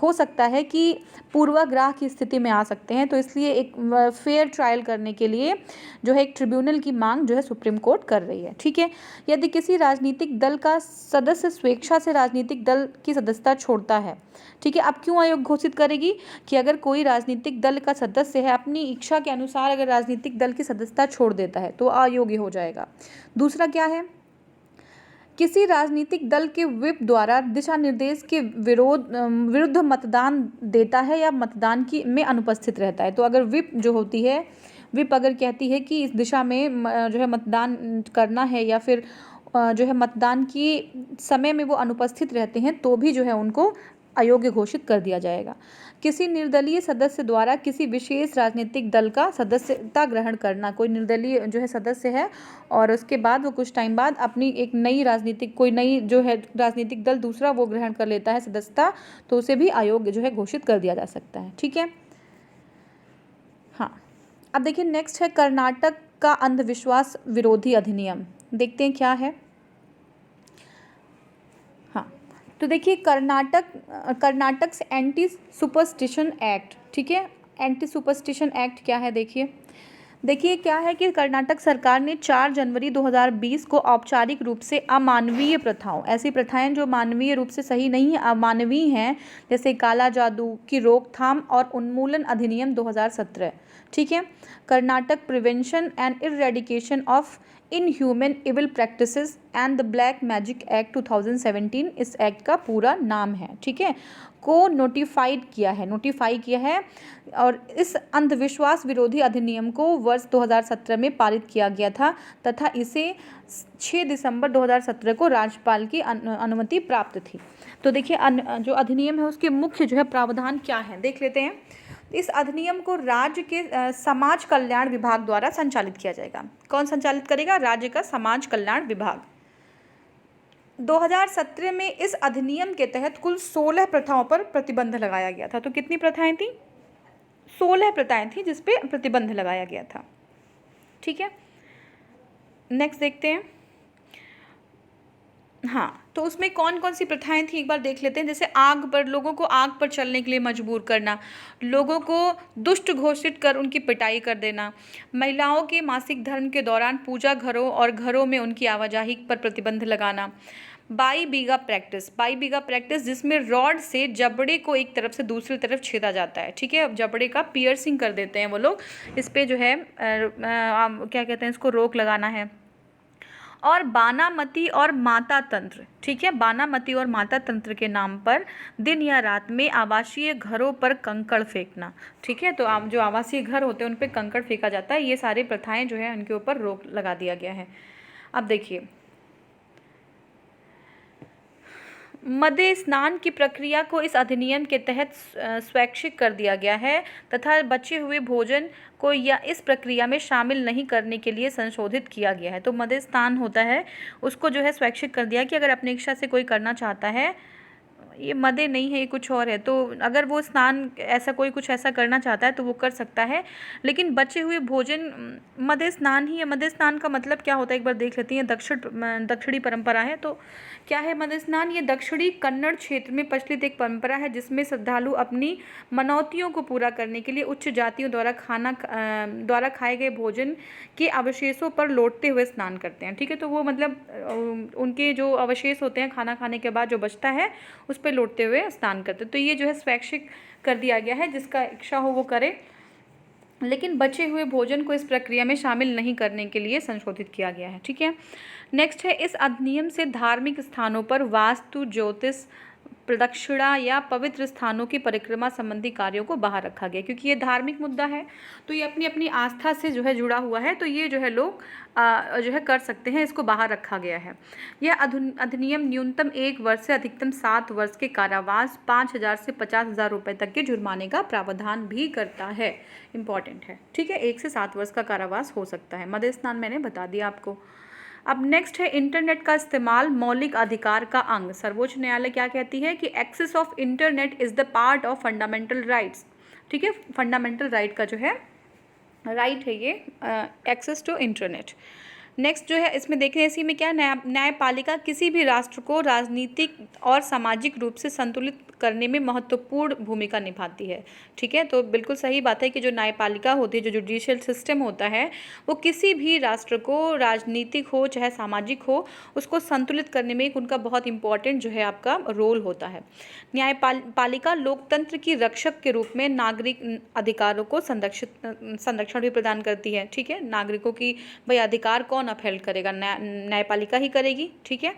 हो सकता है कि पूर्वाग्रह की स्थिति में आ सकते हैं। तो इसलिए एक फेयर ट्रायल करने के लिए जो है एक ट्रिब्यूनल की मांग जो है सुप्रीम कोर्ट कर रही है। ठीक है, यदि किसी राजनीतिक दल का सदस्य स्वेच्छा से राजनीतिक दल की सदस्यता छोड़ता है, ठीक है, अब क्यों अयोग्य घोषित करेगी कि अगर कोई राजनीतिक दल का सदस्य है अपनी इच्छा के अनुसार अगर राजनीतिक दल की सदस्यता छोड़ देता है तो अयोग्य हो जाएगा। दूसरा क्या है? किसी राजनीतिक दल के व्हिप द्वारा दिशा निर्देश के विरुद्ध मतदान देता है या मतदान की में अनुपस्थित रहता है। तो अगर व्हिप जो होती है, व्हिप अगर कहती है कि इस दिशा में जो है मतदान करना है या फिर जो है मतदान की समय में वो अनुपस्थित रहते हैं तो भी जो है उनको अयोग्य घोषित कर दिया जाएगा। किसी निर्दलीय सदस्य द्वारा किसी विशेष राजनीतिक दल का सदस्यता ग्रहण करना, कोई निर्दलीय जो है सदस्य है और उसके बाद वो कुछ टाइम बाद अपनी एक नई राजनीतिक कोई नई जो है राजनीतिक दल दूसरा वो ग्रहण कर लेता है सदस्यता, तो उसे भी अयोग्य जो है घोषित कर दिया जा सकता है। ठीक है, हाँ। अब देखिए नेक्स्ट है कर्नाटक का अंधविश्वास विरोधी अधिनियम। देखते हैं क्या है। तो देखिए कर्नाटक से एंटी सुपरस्टिशन एक्ट, ठीक है, एंटी सुपरस्टिशन एक्ट क्या है देखिए क्या है कि कर्नाटक सरकार ने 4 जनवरी 2020 को औपचारिक रूप से अमानवीय प्रथाओं, ऐसी प्रथाएं जो मानवीय रूप से सही नहीं है, अमानवीय हैं, जैसे काला जादू की रोकथाम और उन्मूलन अधिनियम 2017, ठीक है, Karnataka prevention and eradication of inhuman evil practices and the black magic act 2017 इस एक्ट का पूरा नाम है। ठीक है, को नोटिफाई किया है और इस अंधविश्वास विरोधी अधिनियम को वर्ष 2017 में पारित किया गया था तथा इसे 6 दिसंबर 2017 को राज्यपाल की अनुमति प्राप्त थी। तो देखिए जो अधिनियम है उसके मुख्य जो है प्रावधान क्या है देख लेते हैं। इस अधिनियम को राज्य के समाज कल्याण विभाग द्वारा संचालित किया जाएगा। कौन संचालित करेगा? राज्य का समाज कल्याण विभाग। 2017 में इस अधिनियम के तहत कुल 16 प्रथाओं पर प्रतिबंध लगाया गया था। तो कितनी प्रथाएं थी? 16 प्रथाएं थी जिस पे प्रतिबंध लगाया गया था। ठीक है, नेक्स्ट देखते हैं। हाँ, तो उसमें कौन कौन सी प्रथाएं थी एक बार देख लेते हैं। जैसे लोगों को आग पर चलने के लिए मजबूर करना, लोगों को दुष्ट घोषित कर उनकी पिटाई कर देना, महिलाओं के मासिक धर्म के दौरान पूजा घरों और घरों में उनकी आवाजाही पर प्रतिबंध लगाना, बाई बीघा प्रैक्टिस जिसमें रॉड से जबड़े को एक तरफ से दूसरी तरफ छेदा जाता है। ठीक है, अब जबड़े का पियर्सिंग कर देते हैं वो लोग, इस पे जो है क्या कहते हैं इसको रोक लगाना है। और बानामती और माता तंत्र, ठीक है, बानामती और माता तंत्र के नाम पर दिन या रात में आवासीय घरों पर कंकड़ फेंकना। ठीक है, तो जो आवासीय घर होते हैं उन पर कंकड़ फेंका जाता है। ये सारी प्रथाएं जो है उनके ऊपर रोक लगा दिया गया है। अब देखिए मद्य स्नान की प्रक्रिया को इस अधिनियम के तहत स्वैच्छिक कर दिया गया है तथा बचे हुए भोजन को या इस प्रक्रिया में शामिल नहीं करने के लिए संशोधित किया गया है। तो मद्य स्नान होता है उसको जो है स्वैच्छिक कर दिया कि अगर अपनी इच्छा से कोई करना चाहता है, ये मद्य नहीं है, ये कुछ और है, तो अगर वो स्नान ऐसा कोई कुछ ऐसा करना चाहता है तो वो कर सकता है। लेकिन बचे हुए भोजन मद्य स्नान ही है। मद्य स्नान का मतलब क्या होता है एक बार देख लेते हैं। दक्षिणी परंपरा है। तो क्या है मद्य स्नान? ये दक्षिणी कन्नड़ क्षेत्र में प्रचलित एक परंपरा है जिसमें श्रद्धालु अपनी मनौतियों को पूरा करने के लिए उच्च जातियों द्वारा खाए गए भोजन के अवशेषों पर लौटते हुए स्नान करते हैं। ठीक है, तो वो मतलब उनके जो अवशेष होते हैं खाना खाने के बाद जो बचता है उस पर लौटते हुए स्नान करते हैं। तो ये जो है स्वैच्छिक कर दिया गया है, जिसका इच्छा हो वो करे। लेकिन बचे हुए भोजन को इस प्रक्रिया में शामिल नहीं करने के लिए संशोधित किया गया है। ठीक है, नेक्स्ट है, इस अधिनियम से धार्मिक स्थानों पर वास्तु, ज्योतिष, प्रदक्षिणा या पवित्र स्थानों की परिक्रमा संबंधी कार्यों को बाहर रखा गया, क्योंकि ये धार्मिक मुद्दा है, तो ये अपनी अपनी आस्था से जो है जुड़ा हुआ है, तो ये जो है लोग जो है कर सकते हैं, इसको बाहर रखा गया है। यह अधिनियम न्यूनतम 1 वर्ष से अधिकतम 7 वर्ष के कारावास, 5,000 से 50,000 रुपये तक के जुर्माने का प्रावधान भी करता है। इंपॉर्टेंट है। ठीक है, 1 से 7 वर्ष का कारावास हो सकता है। मद्य स्नान मैंने बता दिया आपको। अब नेक्स्ट है, इंटरनेट का इस्तेमाल मौलिक अधिकार का अंग। सर्वोच्च न्यायालय क्या कहती है कि access of internet is the part of fundamental rights. ठीक है, फंडामेंटल राइट का जो है राइट है ये एक्सेस टू इंटरनेट। नेक्स्ट जो है इसमें देखें, इसी में क्या, न्यायपालिका किसी भी राष्ट्र को राजनीतिक और सामाजिक रूप से संतुलित करने में महत्वपूर्ण भूमिका निभाती है। ठीक है, तो बिल्कुल सही बात है कि जो न्यायपालिका होती है, जो जुडिशियल सिस्टम होता है, वो किसी भी राष्ट्र को राजनीतिक हो चाहे सामाजिक हो, उसको संतुलित करने में एक उनका बहुत इंपॉर्टेंट जो है आपका रोल होता है। न्यायपालिका लोकतंत्र की रक्षक के रूप में नागरिक अधिकारों को संरक्षण भी प्रदान करती है। ठीक है, नागरिकों की भाई अधिकार कौन अपहेल्ड करेगा, न्यायपालिका ही करेगी। ठीक है,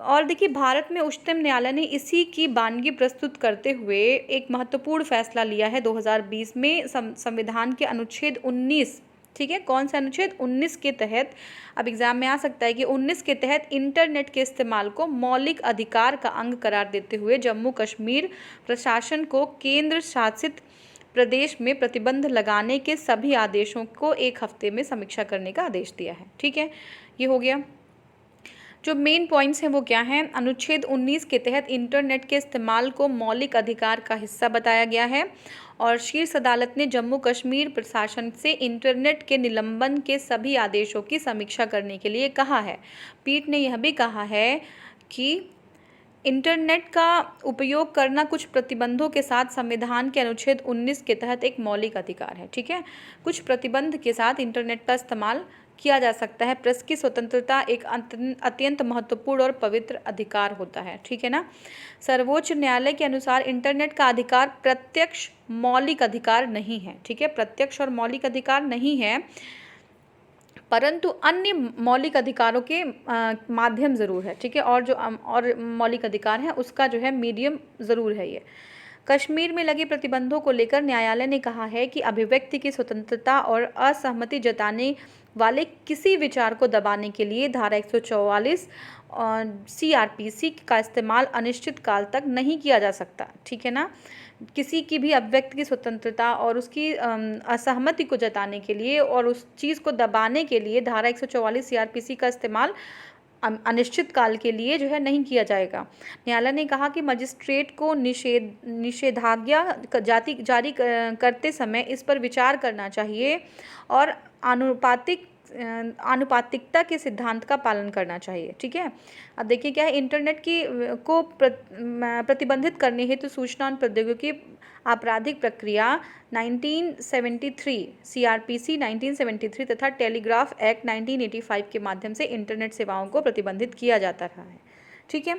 और देखिए, भारत में उच्चतम न्यायालय ने इसी की बानगी प्रस्तुत करते हुए एक महत्वपूर्ण फैसला लिया है 2020 में संविधान के अनुच्छेद 19। ठीक है, कौन सा अनुच्छेद, 19 के तहत, अब एग्जाम में आ सकता है कि 19 के तहत इंटरनेट के इस्तेमाल को मौलिक अधिकार का अंग करार देते हुए जम्मू कश्मीर प्रशासन को केंद्र शासित प्रदेश में प्रतिबंध लगाने के सभी आदेशों को 1 हफ्ते में समीक्षा करने का आदेश दिया है। ठीक है, ये हो गया। जो मेन पॉइंट्स हैं वो क्या हैं, अनुच्छेद 19 के तहत इंटरनेट के इस्तेमाल को मौलिक अधिकार का हिस्सा बताया गया है, और शीर्ष अदालत ने जम्मू कश्मीर प्रशासन से इंटरनेट के निलंबन के सभी आदेशों की समीक्षा करने के लिए कहा है। पीठ ने यह भी कहा है कि इंटरनेट का उपयोग करना कुछ प्रतिबंधों के साथ संविधान के अनुच्छेद 19 के तहत एक मौलिक अधिकार है। ठीक है, कुछ प्रतिबंध के साथ इंटरनेट का इस्तेमाल किया जा सकता है। प्रेस की स्वतंत्रता एक अत्यंत महत्वपूर्ण और पवित्र अधिकार होता है। ठीक है ना। सर्वोच्च न्यायालय के अनुसार इंटरनेट का अधिकार प्रत्यक्ष मौलिक अधिकार नहीं है। ठीक है, प्रत्यक्ष और मौलिक अधिकार नहीं है, परंतु अन्य मौलिक अधिकारों के माध्यम ज़रूर है। ठीक है, और जो और मौलिक अधिकार है उसका जो है मीडियम ज़रूर है ये। कश्मीर में लगे प्रतिबंधों को लेकर न्यायालय ने कहा है कि अभिव्यक्ति की स्वतंत्रता और असहमति जताने वाले किसी विचार को दबाने के लिए धारा 144 CRPC का इस्तेमाल अनिश्चित काल तक नहीं किया जा सकता। ठीक है ना, किसी की भी अभिव्यक्ति की स्वतंत्रता और उसकी असहमति को जताने के लिए और उस चीज़ को दबाने के लिए धारा 144 CRPC का इस्तेमाल अनिश्चित काल के लिए जो है नहीं किया जाएगा। न्यायालय ने कहा कि मजिस्ट्रेट को निषेधाज्ञा जारी करते समय इस पर विचार करना चाहिए और आनुपातिकता के सिद्धांत का पालन करना चाहिए। ठीक है, अब देखिए क्या है, इंटरनेट को प्रतिबंधित करने हेतु सूचना और प्रौद्योगिकी आपराधिक प्रक्रिया 1973 CRPC 1973 तथा टेलीग्राफ एक्ट 1985 के माध्यम से इंटरनेट सेवाओं को प्रतिबंधित किया जाता रहा है। ठीक है,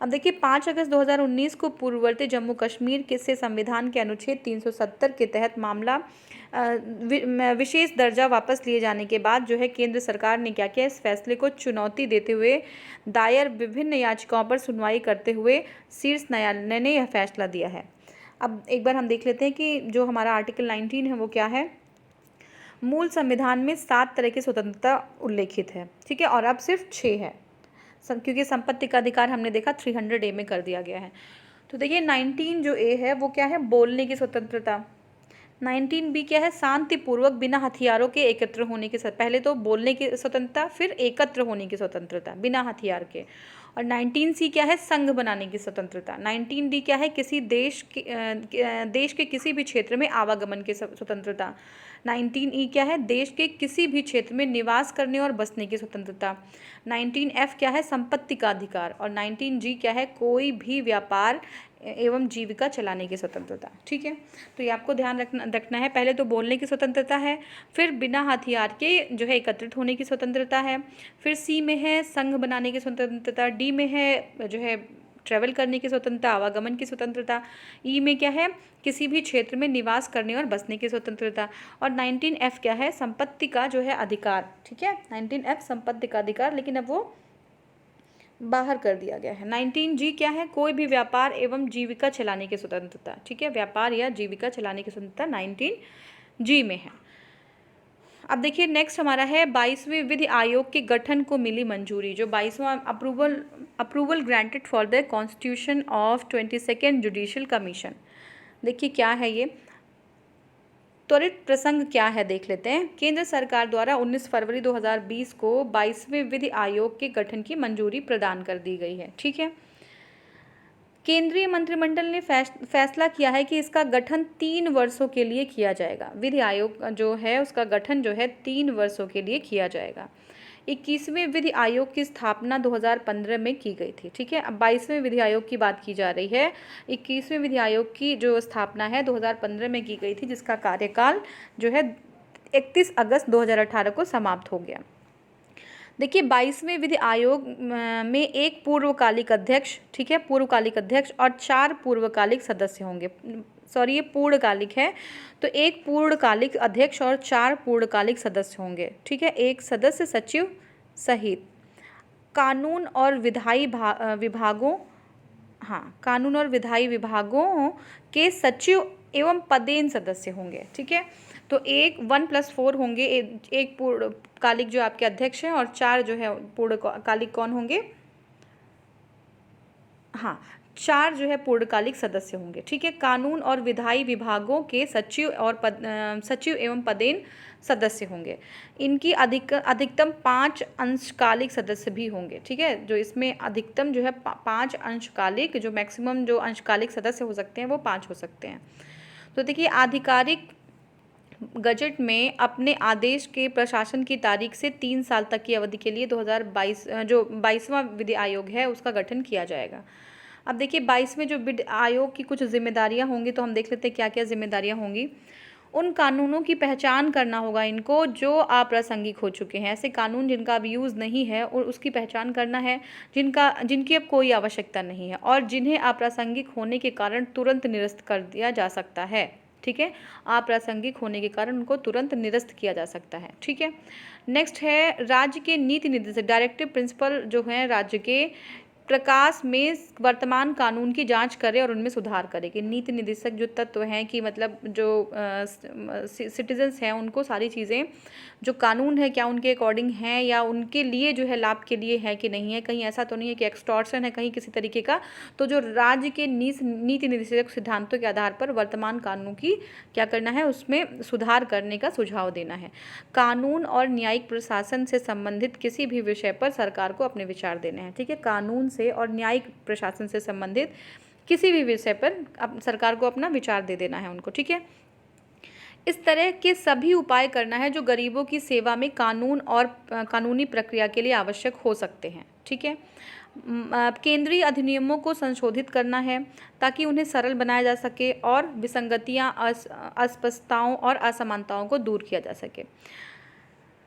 अब देखिए 5 अगस्त 2019 को पूर्ववर्ती जम्मू कश्मीर के से संविधान के अनुच्छेद 370 के तहत मामला विशेष दर्जा वापस लिए जाने के बाद जो है केंद्र सरकार ने क्या किया, इस फैसले को चुनौती देते हुए दायर विभिन्न याचिकाओं पर सुनवाई करते हुए शीर्ष न्यायालय ने यह फैसला दिया है। अब एक बार हम देख लेते हैं कि जो हमारा आर्टिकल 19 है वो क्या है। मूल संविधान में 7 तरह की स्वतंत्रता उल्लेखित है। ठीक है, और अब सिर्फ 6 है, क्योंकि संपत्ति का अधिकार हमने देखा 300A में कर दिया गया है। तो देखिए 19 जो A है वो क्या है, बोलने की स्वतंत्रता। 19B क्या है, शांतिपूर्वक बिना हथियारों के एकत्र होने की, पहले तो बोलने की स्वतंत्रता, फिर एकत्र होने की स्वतंत्रता बिना हथियार के। और 19C क्या है, संघ बनाने की स्वतंत्रता। 19D क्या है, किसी देश के किसी भी क्षेत्र में आवागमन की स्वतंत्रता। 19E क्या है, देश के किसी भी क्षेत्र में निवास करने और बसने की स्वतंत्रता। 19F क्या है, संपत्ति का अधिकार। और 19G क्या है, कोई भी व्यापार एवं जीविका चलाने की स्वतंत्रता। ठीक है, तो ये आपको ध्यान रखना है। पहले तो बोलने की स्वतंत्रता है, फिर बिना हथियार के जो है एकत्रित होने की स्वतंत्रता है, फिर C में है संघ बनाने की स्वतंत्रता, D में है जो है ट्रैवल करने की स्वतंत्रता, आवागमन की स्वतंत्रता। ई में क्या है, किसी भी क्षेत्र में निवास करने और बसने की स्वतंत्रता। और 19F क्या है, संपत्ति का जो है अधिकार। ठीक है, 19F संपत्ति का अधिकार, लेकिन अब वो बाहर कर दिया गया है। 19G क्या है, कोई भी व्यापार एवं जीविका चलाने की स्वतंत्रता। ठीक है, व्यापार या जीविका चलाने की स्वतंत्रता 19G में है। अब देखिए नेक्स्ट हमारा है 22वें विधि आयोग के गठन को मिली मंजूरी। जो 22वां approval granted for the constitution of 22nd judicial commission. देखिए क्या है ये, त्वरित प्रसंग क्या है देख लेते हैं। केंद्र सरकार द्वारा 19 फरवरी 2020 को 22वें विधि आयोग के गठन की मंजूरी प्रदान कर दी गई है। ठीक है, केंद्रीय मंत्रिमंडल ने फैसला किया है कि इसका गठन 3 वर्षों के लिए किया जाएगा। विधि आयोग जो है उसका गठन जो है 3 वर्षों के लिए किया जाएगा। 21वें विधि आयोग की स्थापना 2015 में की गई थी। ठीक है, अब 22वें विधि आयोग की बात की जा रही है। 21वें विधि आयोग की जो स्थापना है 2015 में की गई थी, जिसका कार्यकाल जो है 31 अगस्त 2018 को समाप्त हो गया। देखिए 22वें विधि आयोग में एक पूर्वकालिक अध्यक्ष, ठीक है, पूर्वकालिक अध्यक्ष और 4 पूर्वकालिक सदस्य होंगे। सॉरी, ये पूर्णकालिक है, तो एक पूर्णकालिक अध्यक्ष और 4 पूर्णकालिक सदस्य होंगे। ठीक है, एक सदस्य सचिव सहित कानून और विधायी विभागों, हाँ, कानून और विधायी विभागों के सचिव एवं पदेन सदस्य होंगे। ठीक है, तो 1+4 होंगे, एक पूर्णकालिक जो आपके अध्यक्ष हैं और 4 जो है पूर्णकालिक कौन होंगे, हाँ, 4 जो है पूर्णकालिक सदस्य होंगे। ठीक है, कानून और विधायी विभागों के सचिव और सचिव एवं पदेन सदस्य होंगे। इनकी अधिकतम 5 अंशकालिक सदस्य भी होंगे। ठीक है, जो इसमें अधिकतम जो है 5 अंशकालिक, जो मैक्सिमम जो अंशकालिक सदस्य हो सकते हैं वो 5 हो सकते हैं। तो देखिए आधिकारिक गजट में अपने आदेश के प्रशासन की तारीख से 3 साल तक की अवधि के लिए 2022 जो 22वां विधि आयोग है उसका गठन किया जाएगा। अब देखिए 22वें जो विधि आयोग की कुछ जिम्मेदारियां होंगी, तो हम देख लेते हैं क्या क्या जिम्मेदारियां होंगी। उन कानूनों की पहचान करना होगा इनको जो अप्रासंगिक हो चुके हैं, ऐसे कानून जिनका अब यूज़ नहीं है और उसकी पहचान करना है, जिनकी अब कोई आवश्यकता नहीं है और जिन्हें अप्रासंगिक होने के कारण तुरंत निरस्त कर दिया जा सकता है। ठीक है, अप्रासंगिक होने के कारण उनको तुरंत निरस्त किया जा सकता है। ठीक है, नेक्स्ट है राज्य के नीति निर्देशक, डायरेक्टिव प्रिंसिपल जो हैं राज्य के प्रकाश में वर्तमान कानून की जांच करे और उनमें सुधार करे। कि नीति निर्देशक जो तत्व हैं कि मतलब जो सिटीजन्स हैं उनको सारी चीज़ें जो कानून है क्या उनके अकॉर्डिंग हैं या उनके लिए जो है लाभ के लिए है कि नहीं है, कहीं ऐसा तो नहीं है कि एक्सटॉर्शन है कहीं किसी तरीके का। तो जो राज्य के नीति निर्देशक सिद्धांतों के आधार पर वर्तमान कानून की क्या करना है, उसमें सुधार करने का सुझाव देना है। कानून और न्यायिक प्रशासन से संबंधित किसी भी विषय पर सरकार को अपने विचार देने हैं। ठीक है, कानून से और न्यायिक प्रशासन से संबंधित किसी भी विषय पर सरकार को अपना विचार दे देना है उनको। ठीक है, इस तरह के सभी उपाय करना है जो गरीबों की सेवा में कानून और कानूनी प्रक्रिया के लिए आवश्यक हो सकते हैं। ठीक है, केंद्रीय अधिनियमों को संशोधित करना है ताकि उन्हें सरल बनाया जा सके और विसंगतियां, अस्पष्टताओं और असमानताओं को दूर किया जा सके।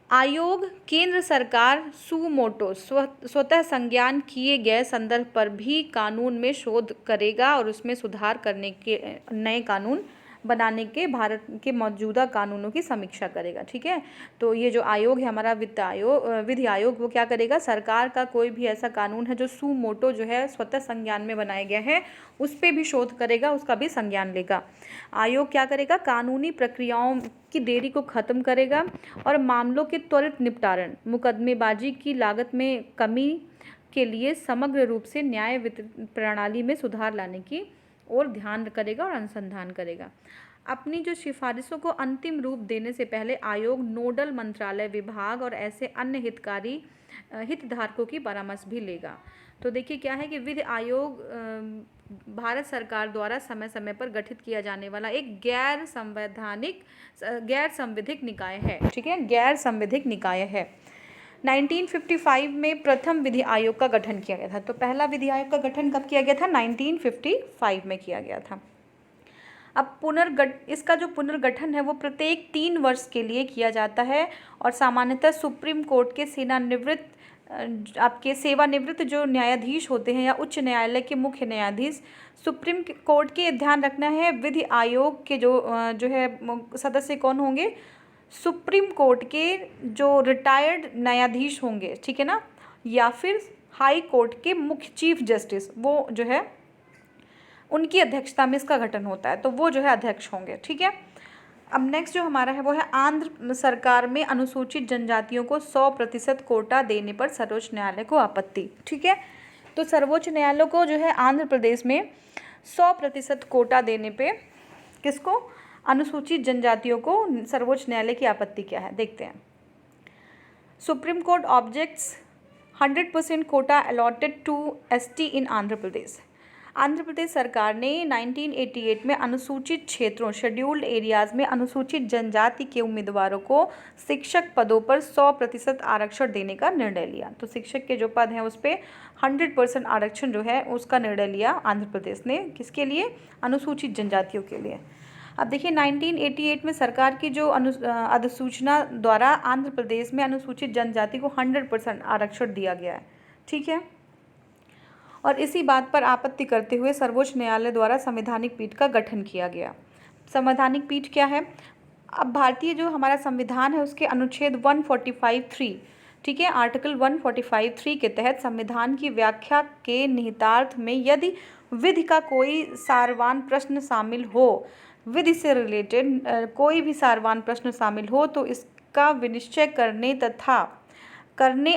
आयोग केंद्र सरकार सुमोटो स्वतः संज्ञान किए गए संदर्भ पर भी कानून में शोध करेगा और उसमें सुधार करने के नए कानून बनाने के भारत के मौजूदा कानूनों की समीक्षा करेगा। ठीक है, तो ये जो आयोग है हमारा विधि आयोग, वो क्या करेगा, सरकार का कोई भी ऐसा कानून है जो सुमोटो जो है स्वतः संज्ञान में बनाया गया है उस पर भी शोध करेगा, उसका भी संज्ञान लेगा। आयोग क्या करेगा, कानूनी प्रक्रियाओं की देरी को ख़त्म करेगा और मामलों के त्वरित निपटारण, मुकदमेबाजी की लागत में कमी के लिए समग्र रूप से न्याय वितरण प्रणाली में सुधार लाने की और ध्यान करेगा और अनुसंधान करेगा। अपनी जो सिफारिशों को अंतिम रूप देने से पहले आयोग नोडल मंत्रालय, विभाग और ऐसे अन्य हितधारकों की परामर्श भी लेगा। तो देखिए क्या है कि विधि आयोग भारत सरकार द्वारा समय समय पर गठित किया जाने वाला एक गैर संवैधानिक निकाय है। ठीक है, गैर संवैधानिक निकाय है। 1955 में प्रथम विधि आयोग का गठन किया गया था। तो पहला विधि आयोग का गठन कब किया गया था, 1955 में किया गया था। अब इसका जो पुनर्गठन है वो प्रत्येक 3 वर्ष के लिए किया जाता है और सामान्यतः सुप्रीम कोर्ट के सेवानिवृत्त आपके सेवानिवृत्त जो न्यायाधीश होते हैं या उच्च न्यायालय के मुख्य न्यायाधीश, सुप्रीम कोर्ट के ध्यान रखना है विधि आयोग के जो है सदस्य कौन होंगे, सुप्रीम कोर्ट के जो रिटायर्ड न्यायाधीश होंगे, ठीक है ना, या फिर हाई कोर्ट के मुख्य चीफ जस्टिस, वो जो है उनकी अध्यक्षता में इसका गठन होता है, तो वो जो है अध्यक्ष होंगे, ठीक है। अब नेक्स्ट जो हमारा है वो है आंध्र सरकार में अनुसूचित जनजातियों को 100% कोटा देने पर सर्वोच्च न्यायालय को आपत्ति, ठीक है। तो सर्वोच्च न्यायालय को जो है आंध्र प्रदेश में 100% कोटा देने पे किसको, अनुसूचित जनजातियों को सर्वोच्च न्यायालय की आपत्ति क्या है, देखते हैं। Supreme Court objects 100% quota allotted to ST in Andhra Pradesh. Andhra Pradesh सरकार ने 1988 में अनुसूचित क्षेत्रों शेड्यूल्ड एरियाज़ में अनुसूचित जनजाति के उम्मीदवारों को शिक्षक पदों पर 100% आरक्षण देने का निर्णय लिया। तो शिक्षक के जो पद हैं उस पर 100% आरक्षण जो है उसका निर्णय लिया आंध्र प्रदेश ने, किसके लिए, अनुसूचित जनजातियों के लिए। अब देखिए 1988 में सरकार की जो अधिसूचना द्वारा आंध्र प्रदेश में अनुसूचित जनजाति को 100% आरक्षण दिया गया है, ठीक है। और इसी बात पर आपत्ति करते हुए सर्वोच्च न्यायालय द्वारा संवैधानिक पीठ का गठन किया गया। संवैधानिक पीठ क्या है, अब भारतीय जो हमारा संविधान है उसके अनुच्छेद 145(3), ठीक है, आर्टिकल 145(3) के तहत संविधान की व्याख्या के निहितार्थ में यदि विधि का कोई सारवान प्रश्न शामिल हो, विधि से रिलेटेड कोई भी सारवान प्रश्न शामिल हो तो इसका विनिश्चय करने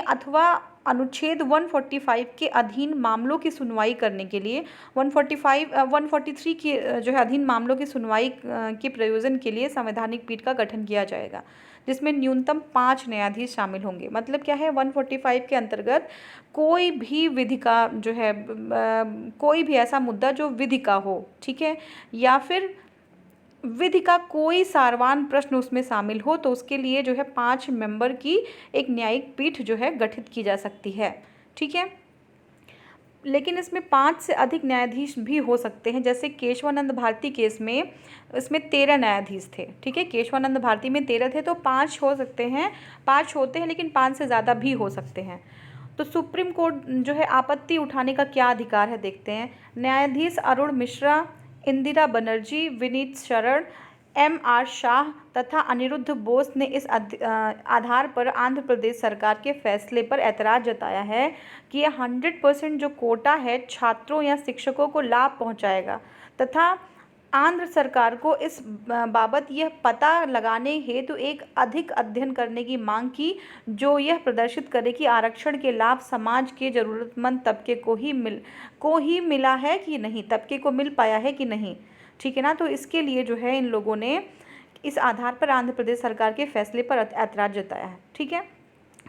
अथवा अनुच्छेद 145 के अधीन मामलों की सुनवाई करने के लिए 143 की जो है अधीन मामलों की सुनवाई के प्रयोजन के लिए संवैधानिक पीठ का गठन किया जाएगा, जिसमें न्यूनतम 5 न्यायाधीश शामिल होंगे। मतलब क्या है, 145 के अंतर्गत कोई भी विधि का जो है कोई भी ऐसा मुद्दा जो विधि का हो, ठीक है, या फिर विधि का कोई सारवान प्रश्न उसमें शामिल हो तो उसके लिए जो है 5 मेंबर की एक न्यायिक पीठ जो है गठित की जा सकती है, ठीक है। लेकिन इसमें 5 से अधिक न्यायाधीश भी हो सकते हैं। जैसे केशवानंद भारती केस में इसमें 13 न्यायाधीश थे, ठीक है, केशवानंद भारती में 13 थे, तो 5 हो सकते हैं, 5 होते हैं, लेकिन 5 से ज़्यादा भी हो सकते हैं। तो सुप्रीम कोर्ट जो है आपत्ति उठाने का क्या अधिकार है, देखते हैं। न्यायाधीश अरुण मिश्रा, इंदिरा बनर्जी, विनीत शरण, M.R. शाह तथा अनिरुद्ध बोस ने इस आधार पर आंध्र प्रदेश सरकार के फैसले पर ऐतराज़ जताया है कि यह 100% जो कोटा है छात्रों या शिक्षकों को लाभ पहुंचाएगा तथा आंध्र सरकार को इस बाबत यह पता लगाने हेतु एक अधिक अध्ययन करने की मांग की जो यह प्रदर्शित करे कि आरक्षण के लाभ समाज के ज़रूरतमंद तबके को ही मिला है कि नहीं, तबके को मिल पाया है कि नहीं, ठीक है ना। तो इसके लिए जो है इन लोगों ने इस आधार पर आंध्र प्रदेश सरकार के फैसले पर ऐतराज़ जताया है, ठीक है,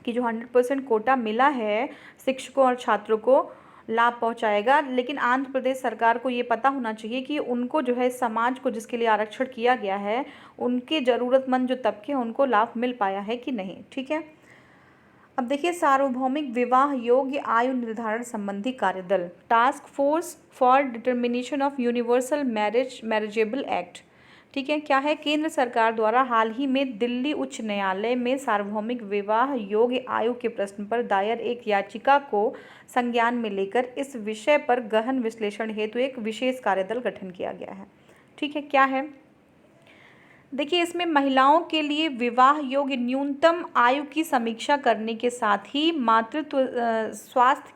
कि जो 100% कोटा मिला है शिक्षकों और छात्रों को लाभ पहुंचाएगा, लेकिन आंध्र प्रदेश सरकार को ये पता होना चाहिए कि उनको जो है समाज को जिसके लिए आरक्षण किया गया है उनके ज़रूरतमंद जो तबके हैं उनको लाभ मिल पाया है कि नहीं, ठीक है। अब देखिए सार्वभौमिक विवाह योग्य आयु निर्धारण संबंधी कार्यदल, task force for determination of universal marriageable act, ठीक है, क्या है, केंद्र सरकार द्वारा हाल ही में दिल्ली उच्च न्यायालय में सार्वभौमिक विवाह योग्य आयु के प्रश्न पर दायर एक याचिका को संज्ञान में लेकर इस विषय पर गहन विश्लेषण हेतु एक विशेष कार्यदल गठन किया गया है, ठीक है। क्या है, देखिए इसमें महिलाओं के लिए विवाह योग्य न्यूनतम आयु की समीक्षा करने के साथ ही मातृत्व स्वास्थ्य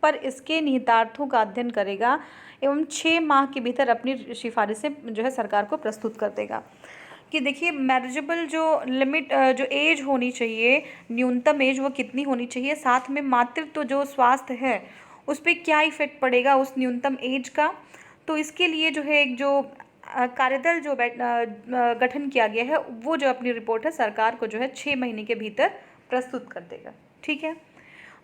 पर इसके निहितार्थों का अध्ययन करेगा एवं 6 माह के भीतर अपनी सिफारिशें जो है सरकार को प्रस्तुत कर देगा। कि देखिए मैरिजेबल जो लिमिट जो एज होनी चाहिए, न्यूनतम एज वो कितनी होनी चाहिए, साथ में मातृत्व जो स्वास्थ्य है उस पर क्या इफ़ेक्ट पड़ेगा उस न्यूनतम एज का, तो इसके लिए जो है एक जो कार्यदल जो गठन किया गया है वो जो अपनी रिपोर्ट है सरकार को जो है 6 महीने के भीतर प्रस्तुत कर देगा, ठीक है।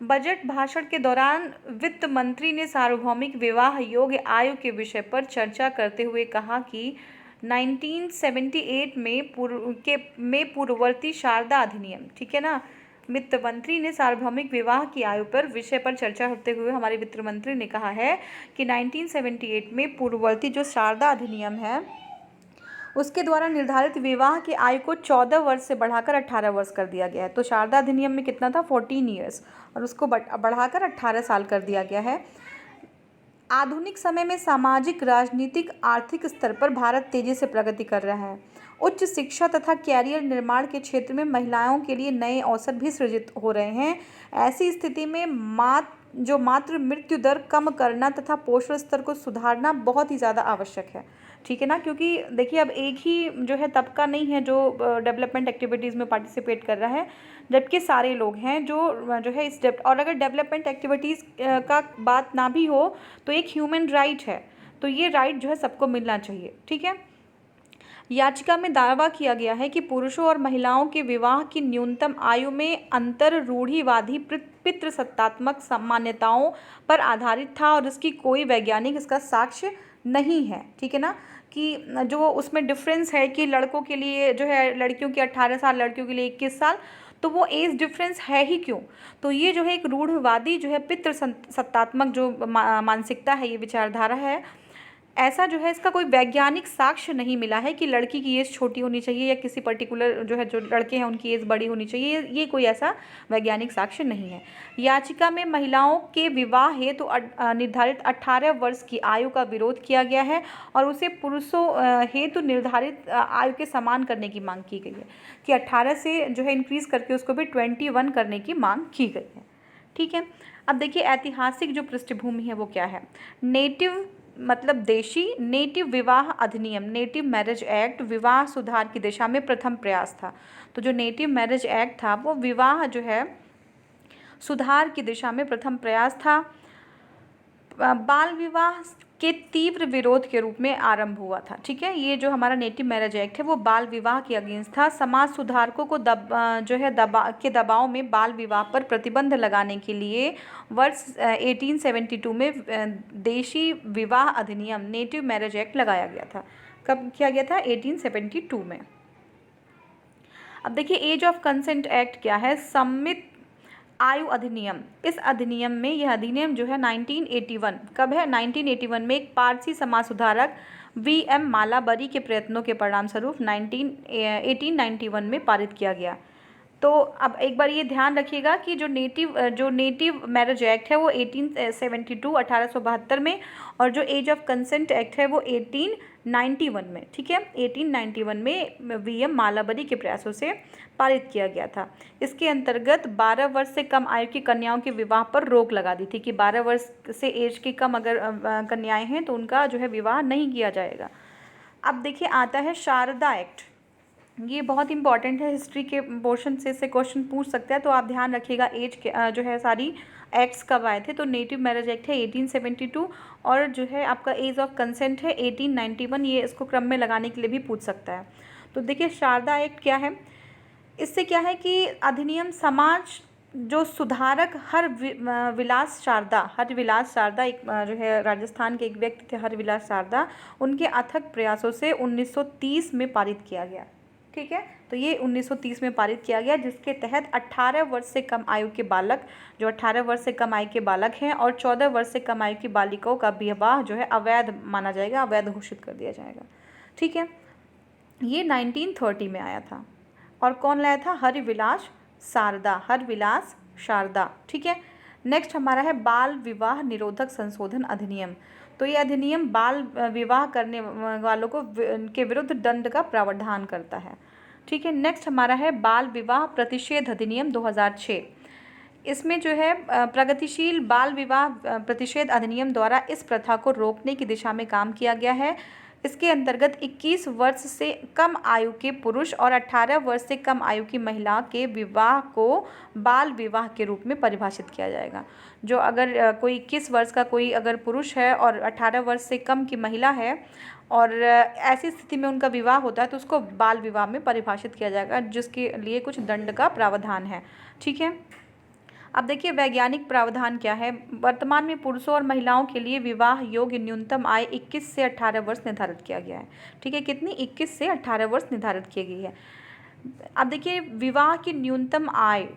बजट भाषण के दौरान वित्त मंत्री ने सार्वभौमिक विवाह योग्य आयु के विषय पर चर्चा करते हुए कहा कि 1978 में पूर्ववर्ती शारदा अधिनियम, ठीक है ना, वित्त मंत्री ने सार्वभौमिक विवाह की आयु पर विषय पर चर्चा करते हुए हमारे वित्त मंत्री ने कहा है कि 1978 में पूर्ववर्ती जो शारदा अधिनियम है उसके द्वारा निर्धारित विवाह की आयु को 14 वर्ष से बढ़ाकर 18 वर्ष कर दिया गया है। तो शारदा अधिनियम में कितना था, 14 ईयर्स, और उसको बढ़ाकर 18 साल कर दिया गया है। आधुनिक समय में सामाजिक, राजनीतिक, आर्थिक स्तर पर भारत तेजी से प्रगति कर रहा है। उच्च शिक्षा तथा कैरियर निर्माण के क्षेत्र में महिलाओं के लिए नए अवसर भी सृजित हो रहे हैं। ऐसी स्थिति में मातृ मृत्यु दर कम करना तथा पोषण स्तर को सुधारना बहुत ही ज़्यादा आवश्यक है। ठीक है ना, क्योंकि देखिए अब एक ही जो है तबका नहीं है जो डेवलपमेंट एक्टिविटीज़ में पार्टिसिपेट कर रहा है, जबकि सारे लोग हैं जो है इस और अगर डेवलपमेंट एक्टिविटीज़ का बात ना भी हो तो एक ह्यूमन राइट है, तो ये राइट जो है सबको मिलना चाहिए। ठीक है। याचिका में दावा किया गया है कि पुरुषों और महिलाओं के विवाह की न्यूनतम आयु में अंतर रूढ़िवादी पितृसत्तात्मक मान्यताओं पर आधारित था और इसकी कोई वैज्ञानिक इसका साक्ष्य नहीं है। ठीक है ना, कि जो उसमें डिफरेंस है कि लड़कों के लिए जो है लड़कियों के 18 साल, लड़कियों के लिए 21 साल, तो वो एज डिफरेंस है ही क्यों। तो ये जो है एक रूढ़िवादी जो है पितृसत्तात्मक जो मानसिकता है, ये विचारधारा है, ऐसा जो है इसका कोई वैज्ञानिक साक्ष्य नहीं मिला है कि लड़की की एज छोटी होनी चाहिए या किसी पर्टिकुलर जो है जो लड़के हैं उनकी एज बड़ी होनी चाहिए, ये कोई ऐसा वैज्ञानिक साक्ष्य नहीं है। याचिका में महिलाओं के विवाह हेतु निर्धारित 18 वर्ष की आयु का विरोध किया गया है और उसे पुरुषों हेतु निर्धारित आयु के समान करने की मांग की गई है, कि 18 से जो है इंक्रीज़ करके उसको भी 21 करने की मांग की गई है। ठीक है। अब देखिए ऐतिहासिक जो पृष्ठभूमि है वो क्या है। नेटिव मतलब देशी नेटिव विवाह अधिनियम, नेटिव मैरिज एक्ट विवाह सुधार की दिशा में प्रथम प्रयास था। तो जो नेटिव मैरिज एक्ट था वो विवाह जो है सुधार की दिशा में प्रथम प्रयास था। बाल विवाह के तीव्र विरोध के रूप में आरंभ हुआ था। ठीक है, ये जो हमारा नेटिव मैरिज एक्ट है वो बाल विवाह के अगेंस्ट था। समाज सुधारकों को दबाव में बाल विवाह पर प्रतिबंध लगाने के लिए वर्ष 1872 में देशी विवाह अधिनियम नेटिव मैरिज एक्ट लगाया गया था। कब किया गया था, 1872 में। अब देखिए एज ऑफ कंसेंट एक्ट क्या है, सम्मित आयु अधिनियम। इस अधिनियम में यह अधिनियम जो है 1981 कब है, 1981 में एक पारसी समाज सुधारक VM मालाबरी के प्रयत्नों के परिणामस्वरूप 1891 में पारित किया गया। तो अब एक बार ये ध्यान रखिएगा कि जो नेटिव मैरिज एक्ट है वो 1872 1872 में, और जो एज ऑफ कंसेंट एक्ट है वो 1891 में। ठीक है, 1891 में VM मालाबरी के प्रयासों से पारित किया गया था। इसके अंतर्गत 12 वर्ष से कम आयु की कन्याओं के विवाह पर रोक लगा दी थी, कि 12 वर्ष से एज की कम अगर कन्याएं हैं तो उनका जो है विवाह नहीं किया जाएगा। अब देखिए आता है शारदा एक्ट। ये बहुत इंपॉर्टेंट है, हिस्ट्री के पोर्शन से क्वेश्चन पूछ सकता है, तो आप ध्यान रखिएगा एज के जो है सारी एक्ट्स कब आए थे। तो नेटिव मैरिज एक्ट है 1872 और जो है आपका एज ऑफ कंसेंट है 1891, ये इसको क्रम में लगाने के लिए भी पूछ सकता है। तो देखिए शारदा एक्ट क्या है, इससे क्या है कि अधिनियम समाज जो सुधारक हरविलास शारदा एक जो है राजस्थान के एक व्यक्ति थे, हरविलास शारदा, उनके अथक प्रयासों से 1930 में पारित किया गया। ठीक है, तो ये 1930 में पारित किया गया, जिसके तहत 18 वर्ष से कम आयु के बालक, जो 18 वर्ष से कम आयु के बालक हैं और 14 वर्ष से कम आयु की बालिकाओं का विवाह जो है अवैध माना जाएगा, अवैध घोषित कर दिया जाएगा। ठीक है, ये 1930 में आया था और कौन लाया था, हरविलास शारदा। ठीक है, नेक्स्ट हमारा है बाल विवाह निरोधक संशोधन अधिनियम। तो ये अधिनियम बाल विवाह करने वालों को के विरुद्ध दंड का प्रावधान करता है। ठीक है, नेक्स्ट हमारा है बाल विवाह प्रतिषेध अधिनियम 2006। इसमें जो है प्रगतिशील बाल विवाह प्रतिषेध अधिनियम द्वारा इस प्रथा को रोकने की दिशा में काम किया गया है। इसके अंतर्गत 21 वर्ष से कम आयु के पुरुष और 18 वर्ष से कम आयु की महिला के विवाह को बाल विवाह के रूप में परिभाषित किया जाएगा। जो अगर कोई 21 वर्ष का कोई अगर पुरुष है और 18 वर्ष से कम की महिला है और ऐसी स्थिति में उनका विवाह होता है तो उसको बाल विवाह में परिभाषित किया जाएगा, जिसके लिए कुछ दंड का प्रावधान है। ठीक है, अब देखिए वैज्ञानिक प्रावधान क्या है। वर्तमान में पुरुषों और महिलाओं के लिए विवाह योग्य न्यूनतम आयु 21 से 18 वर्ष निर्धारित किया गया है। ठीक है, कितनी, 21 से 18 वर्ष निर्धारित की गई है। अब देखिए विवाह की न्यूनतम आयु,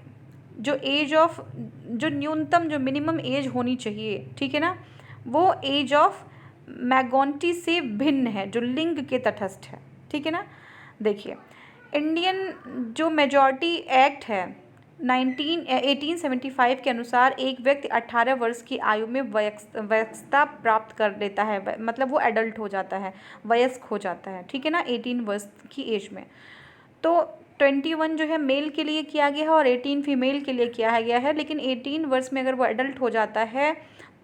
जो न्यूनतम जो मिनिमम एज होनी चाहिए, ठीक है ना, वो एज ऑफ मैगोनिटी से भिन्न है, जो लिंग के तटस्थ है। ठीक है ना। देखिए, इंडियन जो मेजॉरिटी एक्ट है 1875 के अनुसार एक व्यक्ति 18 वर्ष की आयु में वयस्कता प्राप्त कर लेता है, मतलब वो एडल्ट हो जाता है, वयस्क हो जाता है, ठीक है ना, 18 वर्ष की एज में। तो 21 जो है मेल के लिए किया गया है और 18 फीमेल के लिए किया गया है, लेकिन 18 वर्ष में अगर वो एडल्ट हो जाता है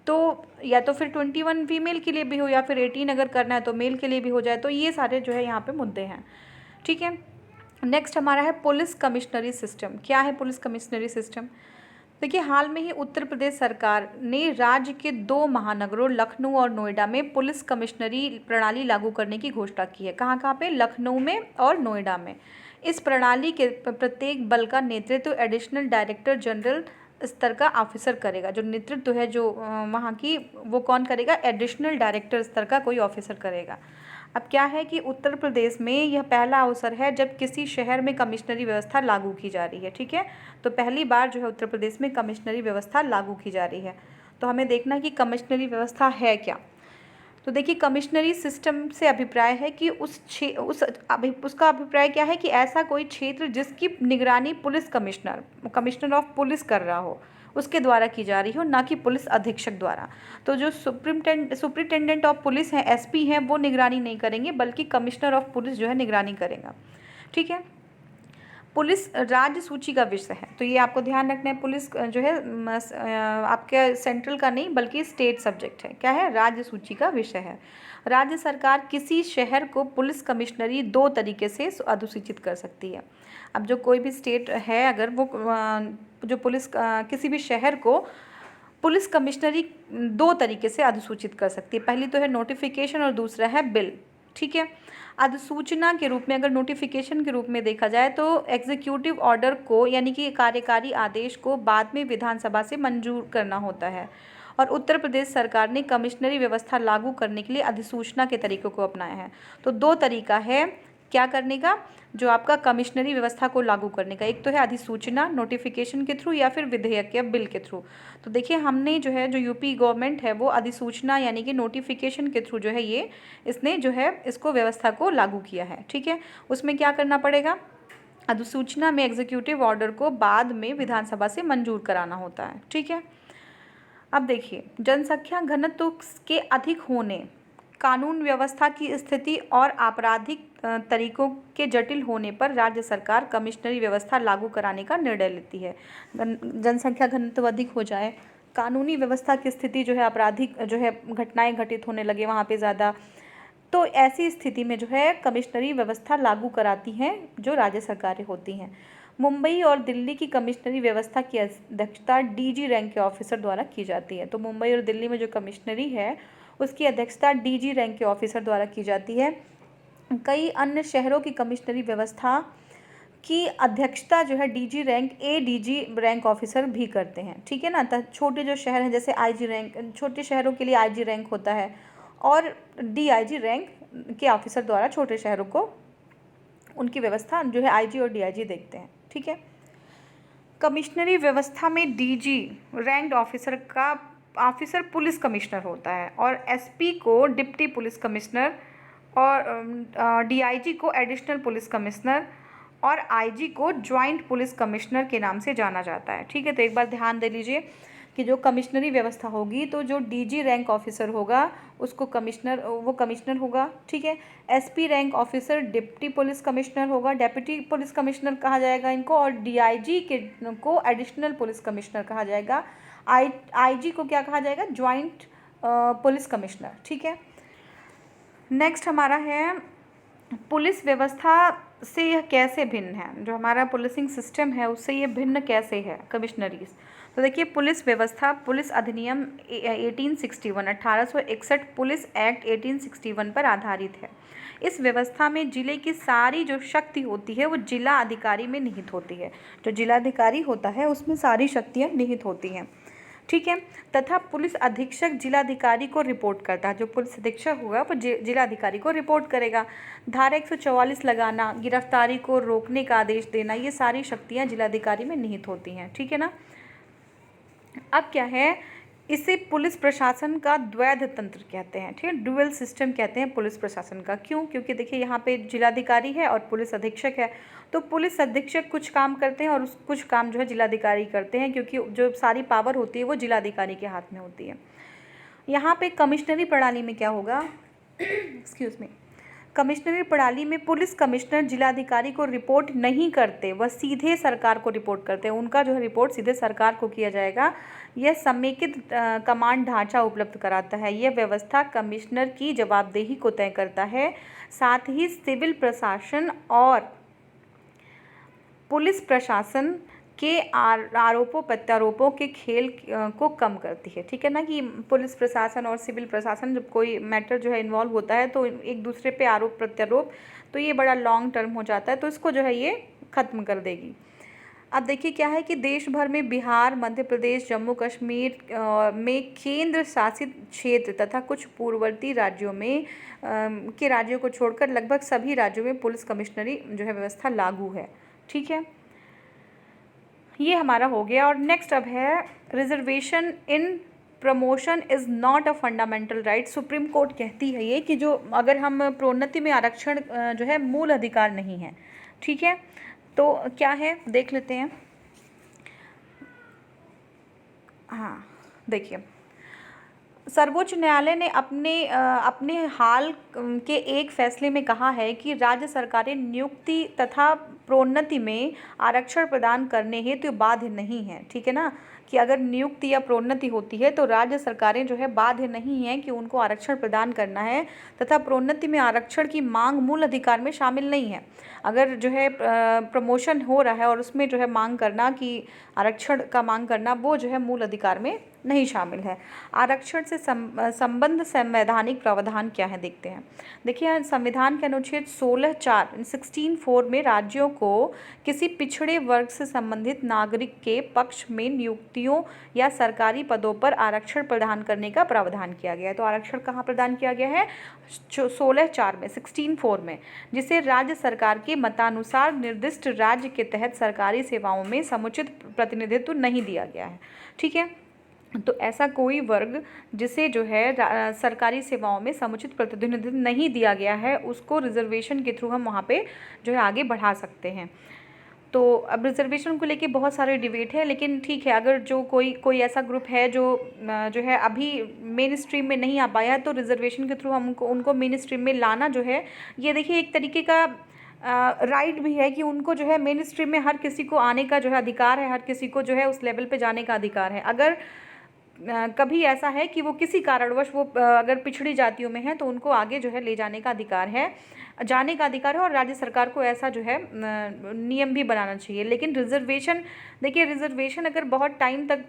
तो या तो फिर 21 फीमेल के लिए भी हो या फिर 18 अगर करना है तो मेल के लिए भी हो जाए। तो ये सारे जो है यहाँ पे मुद्दे हैं, ठीक है। नेक्स्ट हमारा है पुलिस कमिश्नरी सिस्टम। क्या है पुलिस कमिश्नरी सिस्टम? देखिए, हाल में ही उत्तर प्रदेश सरकार ने राज्य के 2 महानगरों लखनऊ और नोएडा में पुलिस कमिश्नरी प्रणाली लागू करने की घोषणा की है। कहाँ कहाँ पे? लखनऊ में और नोएडा में। इस प्रणाली के प्रत्येक बल का नेतृत्व एडिशनल डायरेक्टर जनरल स्तर का ऑफिसर करेगा। जो नेतृत्व है जो वहाँ की, वो कौन करेगा? एडिशनल डायरेक्टर स्तर का कोई ऑफिसर करेगा। अब क्या है कि उत्तर प्रदेश में यह पहला अवसर है जब किसी शहर में कमिश्नरी व्यवस्था लागू की जा रही है, ठीक है। तो पहली बार जो है उत्तर प्रदेश में कमिश्नरी व्यवस्था लागू की जा रही है। तो हमें देखना है कि कमिश्नरी व्यवस्था है क्या। तो देखिए, कमिश्नरी सिस्टम से अभिप्राय है कि उसका अभिप्राय क्या है कि ऐसा कोई क्षेत्र जिसकी निगरानी पुलिस कमिश्नर ऑफ पुलिस कर रहा हो, उसके द्वारा की जा रही हो, ना कि पुलिस अधीक्षक द्वारा। तो जो सुप्रिटेंडेंट ऑफ पुलिस हैं, एसपी हैं, वो निगरानी नहीं करेंगे, बल्कि कमिश्नर ऑफ पुलिस जो है निगरानी करेगा, ठीक है। पुलिस राज्य सूची का विषय है, तो ये आपको ध्यान रखना है। पुलिस जो है आपके सेंट्रल का नहीं बल्कि स्टेट सब्जेक्ट है। क्या है? राज्य सूची का विषय है। राज्य सरकार किसी शहर को पुलिस कमिश्नरी 2 तरीके से अधिसूचित कर सकती है। अब जो कोई भी स्टेट है, अगर वो जो पुलिस किसी भी शहर को पुलिस कमिश्नरी 2 तरीके से अधिसूचित कर सकती है। पहली तो है नोटिफिकेशन और दूसरा है बिल, ठीक है। अधिसूचना के रूप में, अगर नोटिफिकेशन के रूप में देखा जाए तो एग्जीक्यूटिव ऑर्डर को, यानी कि कार्यकारी आदेश को बाद में विधानसभा से मंजूर करना होता है। और उत्तर प्रदेश सरकार ने कमिश्नरी व्यवस्था लागू करने के लिए अधिसूचना के तरीकों को अपनाया है। तो 2 तरीका है क्या करने का, जो आपका कमिश्नरी व्यवस्था को लागू करने का। एक तो है अधिसूचना नोटिफिकेशन के थ्रू या फिर विधेयक या बिल के थ्रू। तो देखिए, हमने जो है, जो यूपी गवर्नमेंट है वो अधिसूचना यानी कि नोटिफिकेशन के थ्रू जो है इसने जो है इसको व्यवस्था को लागू किया है, ठीक है। उसमें क्या करना पड़ेगा? अधिसूचना में एग्जीक्यूटिव ऑर्डर को बाद में विधानसभा से मंजूर कराना होता है, ठीक है। अब देखिए, जनसंख्या घनत्व के अधिक होने, कानून व्यवस्था की स्थिति और आपराधिक तरीकों के जटिल होने पर राज्य सरकार कमिश्नरी व्यवस्था लागू कराने का निर्णय लेती है। जनसंख्या घनत्व अधिक हो जाए, कानूनी व्यवस्था की स्थिति जो है, आपराधिक जो है घटनाएं घटित होने लगे वहाँ पे ज़्यादा, तो ऐसी स्थिति में जो है कमिश्नरी व्यवस्था लागू कराती हैं जो राज्य सरकारें होती हैं। मुंबई और दिल्ली की कमिश्नरी व्यवस्था की अध्यक्षता डीजी रैंक के ऑफिसर द्वारा की जाती है। तो मुंबई और दिल्ली में जो कमिश्नरी है उसकी अध्यक्षता डीजी रैंक के ऑफिसर द्वारा की जाती है। कई अन्य शहरों की कमिश्नरी व्यवस्था की अध्यक्षता जो है DG rank ADG rank officer भी करते हैं, ठीक है ना। तो छोटे जो शहर हैं जैसे आईजी रैंक, छोटे शहरों के लिए आईजी रैंक होता है और डीआईजी रैंक के ऑफिसर द्वारा छोटे शहरों को उनकी व्यवस्था जो है आईजी और डीआईजी देखते हैं, ठीक है। कमिश्नरी व्यवस्था में DG ranked officer police commissioner होता है और एसपी को डिप्टी पुलिस कमिश्नर और डीआईजी को एडिशनल पुलिस कमिश्नर और आईजी को ज्वाइंट पुलिस कमिश्नर के नाम से जाना जाता है, ठीक है। तो एक बार ध्यान दे लीजिए कि जो कमिश्नरी व्यवस्था होगी तो जो डीजी रैंक ऑफिसर होगा उसको कमिश्नर होगा, ठीक है। SP rank officer deputy police commissioner होगा, डेप्यूटी पुलिस कमिश्नर कहा जाएगा इनको, और डीआईजी को एडिशनल पुलिस कमिश्नर कहा जाएगा। आईजी को क्या कहा जाएगा? ज्वाइंट पुलिस कमिश्नर, ठीक है। नेक्स्ट हमारा है पुलिस व्यवस्था से यह कैसे भिन्न है, जो हमारा पुलिसिंग सिस्टम है उससे ये भिन्न कैसे है कमिश्नरीज। तो देखिए, पुलिस व्यवस्था पुलिस अधिनियम 1861 पुलिस एक्ट 1861 पर आधारित है। इस व्यवस्था में जिले की सारी जो शक्ति होती है वो जिला अधिकारी में निहित होती है। जो जिलाधिकारी होता है उसमें सारी शक्तियाँ निहित होती हैं, ठीक है। तथा पुलिस अधीक्षक जिलाधिकारी को रिपोर्ट करता है। जो पुलिस अधीक्षक होगा वो जिलाधिकारी को रिपोर्ट करेगा। धारा 144 लगाना, गिरफ्तारी को रोकने का आदेश देना, ये सारी शक्तियाँ जिलाधिकारी में निहित होती हैं, ठीक है ना। अब क्या है इसे पुलिस प्रशासन का द्वैध तंत्र कहते हैं, ठीक है, ड्यूअल सिस्टम कहते हैं पुलिस प्रशासन का। क्यों? क्योंकि देखिए यहाँ पे जिलाधिकारी है और पुलिस अधीक्षक है, तो पुलिस अधीक्षक कुछ काम करते हैं और कुछ काम जो है जिलाधिकारी करते हैं, क्योंकि जो सारी पावर होती है वो जिलाधिकारी के हाथ में होती है। यहाँ पे कमिश्नरी प्रणाली में क्या होगा एक्सक्यूज़ मी, कमिश्नरी प्रणाली में पुलिस कमिश्नर जिलाधिकारी को रिपोर्ट नहीं करते, वह सीधे सरकार को रिपोर्ट करते हैं। उनका जो है रिपोर्ट सीधे सरकार को किया जाएगा। यह समेकित कमांड ढांचा उपलब्ध कराता है। यह व्यवस्था कमिश्नर की जवाबदेही को तय करता है, साथ ही सिविल प्रशासन और पुलिस प्रशासन के आरोपों प्रत्यारोपों के खेल को कम करती है। ठीक है ना, कि पुलिस प्रशासन और सिविल प्रशासन जब कोई मैटर जो है इन्वॉल्व होता है तो एक दूसरे पे आरोप प्रत्यारोप, तो ये बड़ा लॉन्ग टर्म हो जाता है, तो इसको जो है ये ख़त्म कर देगी। अब देखिए क्या है कि देश भर में बिहार, मध्य प्रदेश, जम्मू कश्मीर में केंद्र शासित क्षेत्र तथा कुछ पूर्ववर्ती राज्यों में के राज्यों को छोड़कर लगभग सभी राज्यों में पुलिस कमिश्नरी जो है व्यवस्था लागू है। ठीक है, ये हमारा हो गया। और नेक्स्ट अब है reservation in promotion is not a fundamental right. Supreme court कहती है ये कि जो अगर हम प्रोन्नति में आरक्षण जो है मूल अधिकार नहीं है। ठीक है, तो क्या है देख लेते हैं। हाँ देखिए, सर्वोच्च न्यायालय ने अपने हाल के एक फैसले में कहा है कि राज्य सरकारें नियुक्ति तथा प्रोन्नति में आरक्षण प्रदान करने हेतु बाध्य नहीं हैं। ठीक है ना, कि अगर नियुक्ति या प्रोन्नति होती है तो राज्य सरकारें जो है बाध्य नहीं हैं कि उनको आरक्षण प्रदान करना है, तथा प्रोन्नति में आरक्षण की मांग मूल अधिकार में शामिल नहीं है। अगर जो है प्रमोशन हो रहा है और उसमें जो है मांग करना कि आरक्षण का मांग करना, वो जो है मूल अधिकार में नहीं शामिल है। आरक्षण से संबंध संवैधानिक प्रावधान क्या है देखते हैं। देखिए, संविधान के अनुच्छेद 16(4) में राज्यों को किसी पिछड़े वर्ग से संबंधित नागरिक के पक्ष में नियुक्तियों या सरकारी पदों पर आरक्षण प्रदान करने का प्रावधान किया गया है। तो आरक्षण कहाँ प्रदान किया गया है? 16(4) में, जिसे राज्य सरकार के मतानुसार निर्दिष्ट राज्य के तहत सरकारी सेवाओं में समुचित प्रतिनिधित्व नहीं दिया गया है। ठीक है, तो ऐसा कोई वर्ग जिसे जो है सरकारी सेवाओं में समुचित प्रतिनिधित्व नहीं दिया गया है, उसको रिजर्वेशन के थ्रू हम वहाँ पे जो है आगे बढ़ा सकते हैं। तो अब रिजर्वेशन को लेके बहुत सारे डिबेट है, लेकिन ठीक है, अगर जो कोई ऐसा ग्रुप है जो है अभी मेन स्ट्रीम में नहीं आ पाया है, तो रिजर्वेशन के थ्रू हम उनको मेन स्ट्रीम में लाना जो है, ये देखिए एक तरीके का राइट भी है कि उनको जो है मेन स्ट्रीम में हर किसी को आने का जो है अधिकार है, हर किसी को जो है उस लेवल पे जाने का अधिकार है। अगर कभी ऐसा है कि वो किसी कारणवश वो अगर पिछड़ी जातियों में है तो उनको आगे जो है ले जाने का अधिकार है, जाने का अधिकार है, और राज्य सरकार को ऐसा जो है नियम भी बनाना चाहिए। लेकिन रिजर्वेशन, देखिए रिजर्वेशन अगर बहुत टाइम तक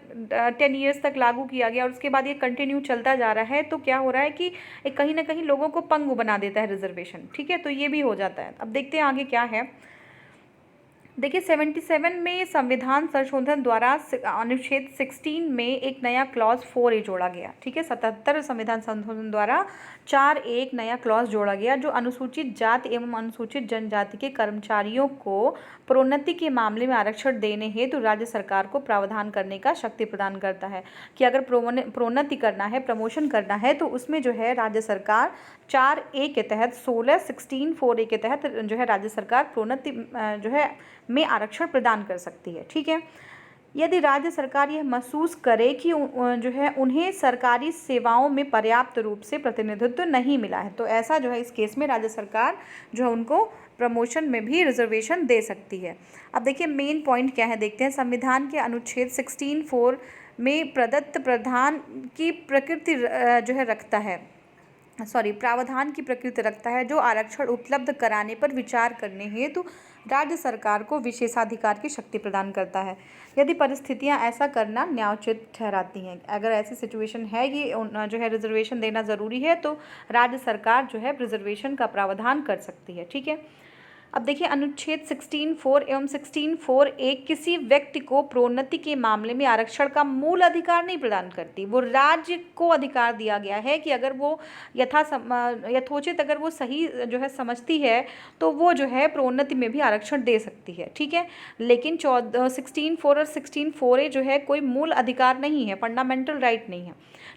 10 ईयर्स तक लागू किया गया और उसके बाद ये कंटिन्यू चलता जा रहा है, तो क्या हो रहा है कि एक कहीं ना कहीं लोगों को पंगु बना देता है रिजर्वेशन। ठीक है, तो ये भी हो जाता है। अब देखते हैं आगे क्या है। देखिए 77 में संविधान संशोधन द्वारा अनुच्छेद 16 में एक नया क्लॉज 4A जोड़ा गया। ठीक है, 77 संविधान संशोधन द्वारा 4A नया क्लॉज जोड़ा गया, जो अनुसूचित जाति एवं अनुसूचित जनजाति के कर्मचारियों को प्रोन्नति के मामले में आरक्षण देने हेतु राज्य सरकार को प्रावधान करने का शक्ति प्रदान करता है। कि अगर प्रोन्नति करना है, प्रमोशन करना है, तो उसमें जो है राज्य सरकार 4A के तहत 4A के तहत जो है राज्य सरकार प्रोन्नति जो है में आरक्षण प्रदान कर सकती है। ठीक है, यदि राज्य सरकार यह महसूस करे कि जो है उन्हें सरकारी सेवाओं में पर्याप्त रूप से प्रतिनिधित्व नहीं मिला है, तो ऐसा जो है इस केस में राज्य सरकार जो है उनको प्रमोशन में भी रिजर्वेशन दे सकती है। अब देखिए मेन पॉइंट क्या है देखते हैं। संविधान के अनुच्छेद 16(4) में प्रदत्त प्रावधान की प्रकृति जो है रखता है, प्रावधान की प्रकृति रखता है, जो आरक्षण उपलब्ध कराने पर विचार करने हेतु राज्य सरकार को विशेषाधिकार की शक्ति प्रदान करता है, यदि परिस्थितियां ऐसा करना न्यायोचित ठहराती हैं। अगर ऐसी सिचुएशन है कि जो है रिजर्वेशन देना ज़रूरी है, तो राज्य सरकार जो है रिजर्वेशन का प्रावधान कर सकती है। ठीक है, अब देखिए अनुच्छेद 16(4) एवं 16(4)(a) किसी व्यक्ति को प्रोन्नति के मामले में आरक्षण का मूल अधिकार नहीं प्रदान करती। वो राज्य को अधिकार दिया गया है कि अगर वो यथोचित अगर वो सही जो है समझती है तो वो जो है प्रोन्नति में भी आरक्षण दे सकती है, ठीक है। लेकिन 16(4) और 16(4)(a) जो है कोई मूल अधिकार नहीं है, फंडामेंटल राइट नहीं है,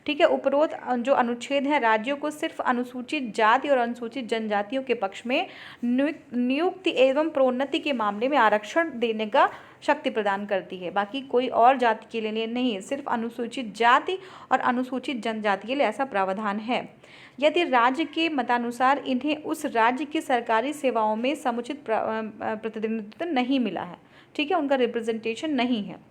ठीक है। उपरोक्त जो अनुच्छेद है राज्यों को सिर्फ अनुसूचित जाति और अनुसूचित जनजातियों के पक्ष में नियुक्ति एवं प्रोन्नति के मामले में आरक्षण देने का शक्ति प्रदान करती है। बाकी कोई और जाति के लिए नहीं है, सिर्फ अनुसूचित जाति और अनुसूचित जनजाति के लिए ऐसा प्रावधान है। यदि राज्य के मतानुसार इन्हें उस राज्य की सरकारी सेवाओं में समुचित प्रतिनिधित्व नहीं मिला है, ठीक है, उनका रिप्रेजेंटेशन नहीं है,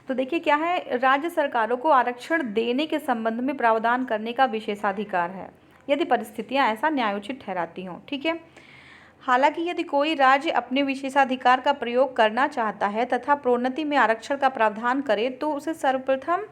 तो देखिए क्या है, राज्य सरकारों को आरक्षण देने के संबंध में प्रावधान करने का विशेषाधिकार है यदि परिस्थितियां ऐसा न्यायोचित ठहराती हों, ठीक है। हालांकि यदि कोई राज्य अपने विशेषाधिकार का प्रयोग करना चाहता है तथा प्रोन्नति में आरक्षण का प्रावधान करे तो उसे सर्वप्रथम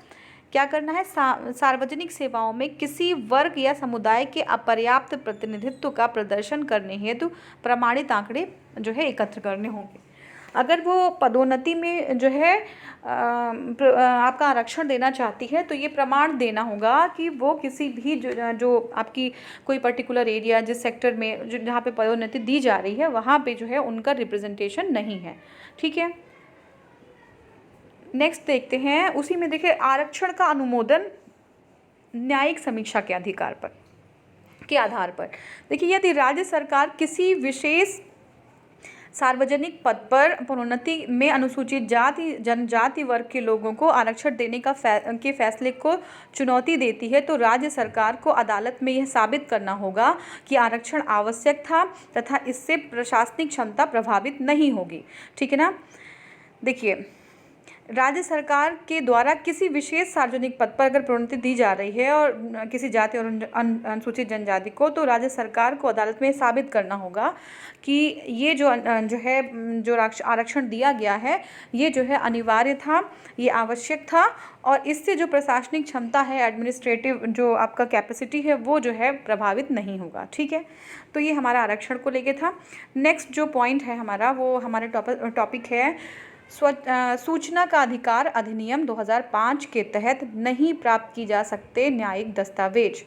क्या करना है, सार्वजनिक सेवाओं में किसी वर्ग या समुदाय के अपर्याप्त प्रतिनिधित्व का प्रदर्शन करने हेतु प्रमाणित आंकड़े जो है एकत्र करने होंगे। अगर वो पदोन्नति में जो है आपका आरक्षण देना चाहती है तो ये प्रमाण देना होगा कि वो किसी भी जो आपकी कोई पर्टिकुलर एरिया जिस सेक्टर में जहाँ पे पदोन्नति दी जा रही है वहाँ पे जो है उनका रिप्रेजेंटेशन नहीं है, ठीक है। नेक्स्ट देखते हैं, उसी में देखिए आरक्षण का अनुमोदन न्यायिक समीक्षा के अधिकार पर के आधार पर। देखिए यदि राज्य सरकार किसी विशेष सार्वजनिक पद पर प्रोन्नति में अनुसूचित जाति जनजाति वर्ग के लोगों को आरक्षण देने के फैसले को चुनौती देती है तो राज्य सरकार को अदालत में यह साबित करना होगा कि आरक्षण आवश्यक था तथा इससे प्रशासनिक क्षमता प्रभावित नहीं होगी, ठीक है ना। देखिए राज्य सरकार के द्वारा किसी विशेष सार्वजनिक पद पर अगर प्रोन्नति दी जा रही है और किसी जाति और अनुसूचित जनजाति को, तो राज्य सरकार को अदालत में साबित करना होगा कि ये जो आरक्षण दिया गया है ये जो है अनिवार्य था, ये आवश्यक था और इससे जो प्रशासनिक क्षमता है, एडमिनिस्ट्रेटिव जो आपका कैपेसिटी है वो जो है प्रभावित नहीं होगा, ठीक है। तो ये हमारा आरक्षण को लेके था। नेक्स्ट जो पॉइंट है हमारा वो हमारे टॉपिक है सूचना का अधिकार अधिनियम 2005 के तहत नहीं प्राप्त की जा सकते न्यायिक दस्तावेज,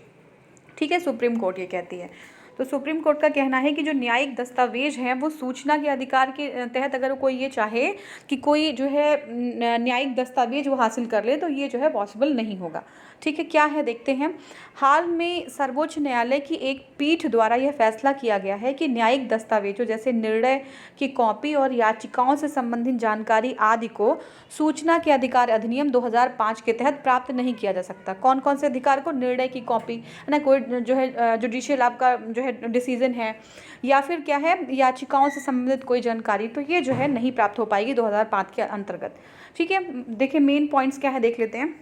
ठीक है, सुप्रीम कोर्ट ये कहती है। तो सुप्रीम कोर्ट का कहना है कि जो न्यायिक दस्तावेज हैं वो सूचना के अधिकार के तहत अगर कोई ये चाहे कि कोई जो है न्यायिक दस्तावेज वो हासिल कर ले तो ये जो है पॉसिबल नहीं होगा, ठीक है। क्या है देखते हैं। हाल में सर्वोच्च न्यायालय की एक पीठ द्वारा यह फैसला किया गया है कि न्यायिक दस्तावेजों जैसे निर्णय की कॉपी और याचिकाओं से संबंधित जानकारी आदि को सूचना के अधिकार अधिनियम 2005 के तहत प्राप्त नहीं किया जा सकता। कौन कौन से अधिकार को, निर्णय की कॉपी है ना, कोई जो है जुडिशियल आपका जो है डिसीजन है या फिर क्या है याचिकाओं से संबंधित कोई जानकारी, तो ये जो है नहीं प्राप्त हो पाएगी 2005 के अंतर्गत, ठीक है। देखिए मेन पॉइंट्स क्या है देख लेते हैं।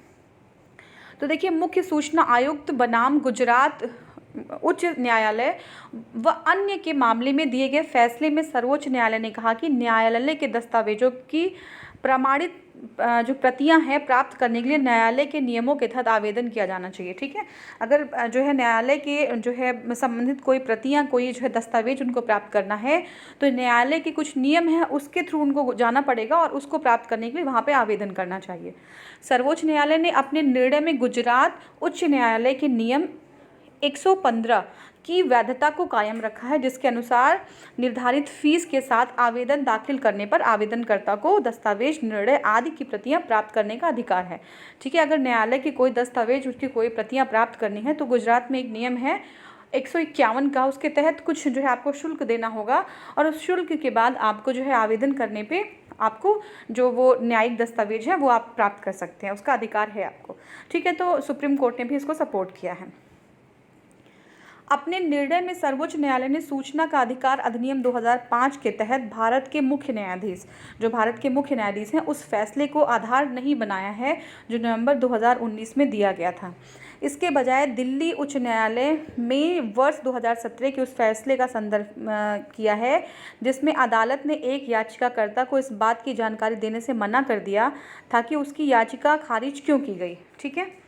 तो देखिए मुख्य सूचना आयुक्त बनाम गुजरात उच्च न्यायालय व अन्य के मामले में दिए गए फैसले में सर्वोच्च न्यायालय ने कहा कि न्यायालय के दस्तावेजों की प्रमाणित जो प्रतियां हैं प्राप्त करने के लिए न्यायालय के नियमों के तहत आवेदन किया जाना चाहिए, ठीक है। अगर जो है न्यायालय के जो है संबंधित कोई प्रतियां, कोई जो है दस्तावेज उनको प्राप्त करना है तो न्यायालय के कुछ नियम हैं उसके थ्रू उनको जाना पड़ेगा और उसको प्राप्त करने के लिए वहाँ पर आवेदन करना चाहिए। सर्वोच्च न्यायालय ने अपने निर्णय में गुजरात उच्च न्यायालय के नियम 115 की वैधता को कायम रखा है, जिसके अनुसार निर्धारित फीस के साथ आवेदन दाखिल करने पर आवेदनकर्ता को दस्तावेज, निर्णय आदि की प्रतियां प्राप्त करने का अधिकार है, ठीक है। अगर न्यायालय की कोई दस्तावेज, उसकी कोई प्रतियां प्राप्त करनी है तो गुजरात में एक नियम है 151 का, उसके तहत कुछ जो है आपको शुल्क देना होगा और उस शुल्क के बाद आपको जो है आवेदन करने पे आपको जो वो न्यायिक दस्तावेज है वो आप प्राप्त कर सकते हैं, उसका अधिकार है आपको, ठीक है। तो सुप्रीम कोर्ट ने भी इसको सपोर्ट किया है। अपने निर्णय में सर्वोच्च न्यायालय ने सूचना का अधिकार अधिनियम 2005 के तहत भारत के मुख्य न्यायाधीश हैं उस फैसले को आधार नहीं बनाया है जो नवंबर 2019 में दिया गया था। इसके बजाय दिल्ली उच्च न्यायालय में वर्ष 2017 के उस फैसले का संदर्भ किया है जिसमें अदालत ने एक याचिकाकर्ता को इस बात की जानकारी देने से मना कर दिया था कि उसकी याचिका खारिज क्यों की गई, ठीक है।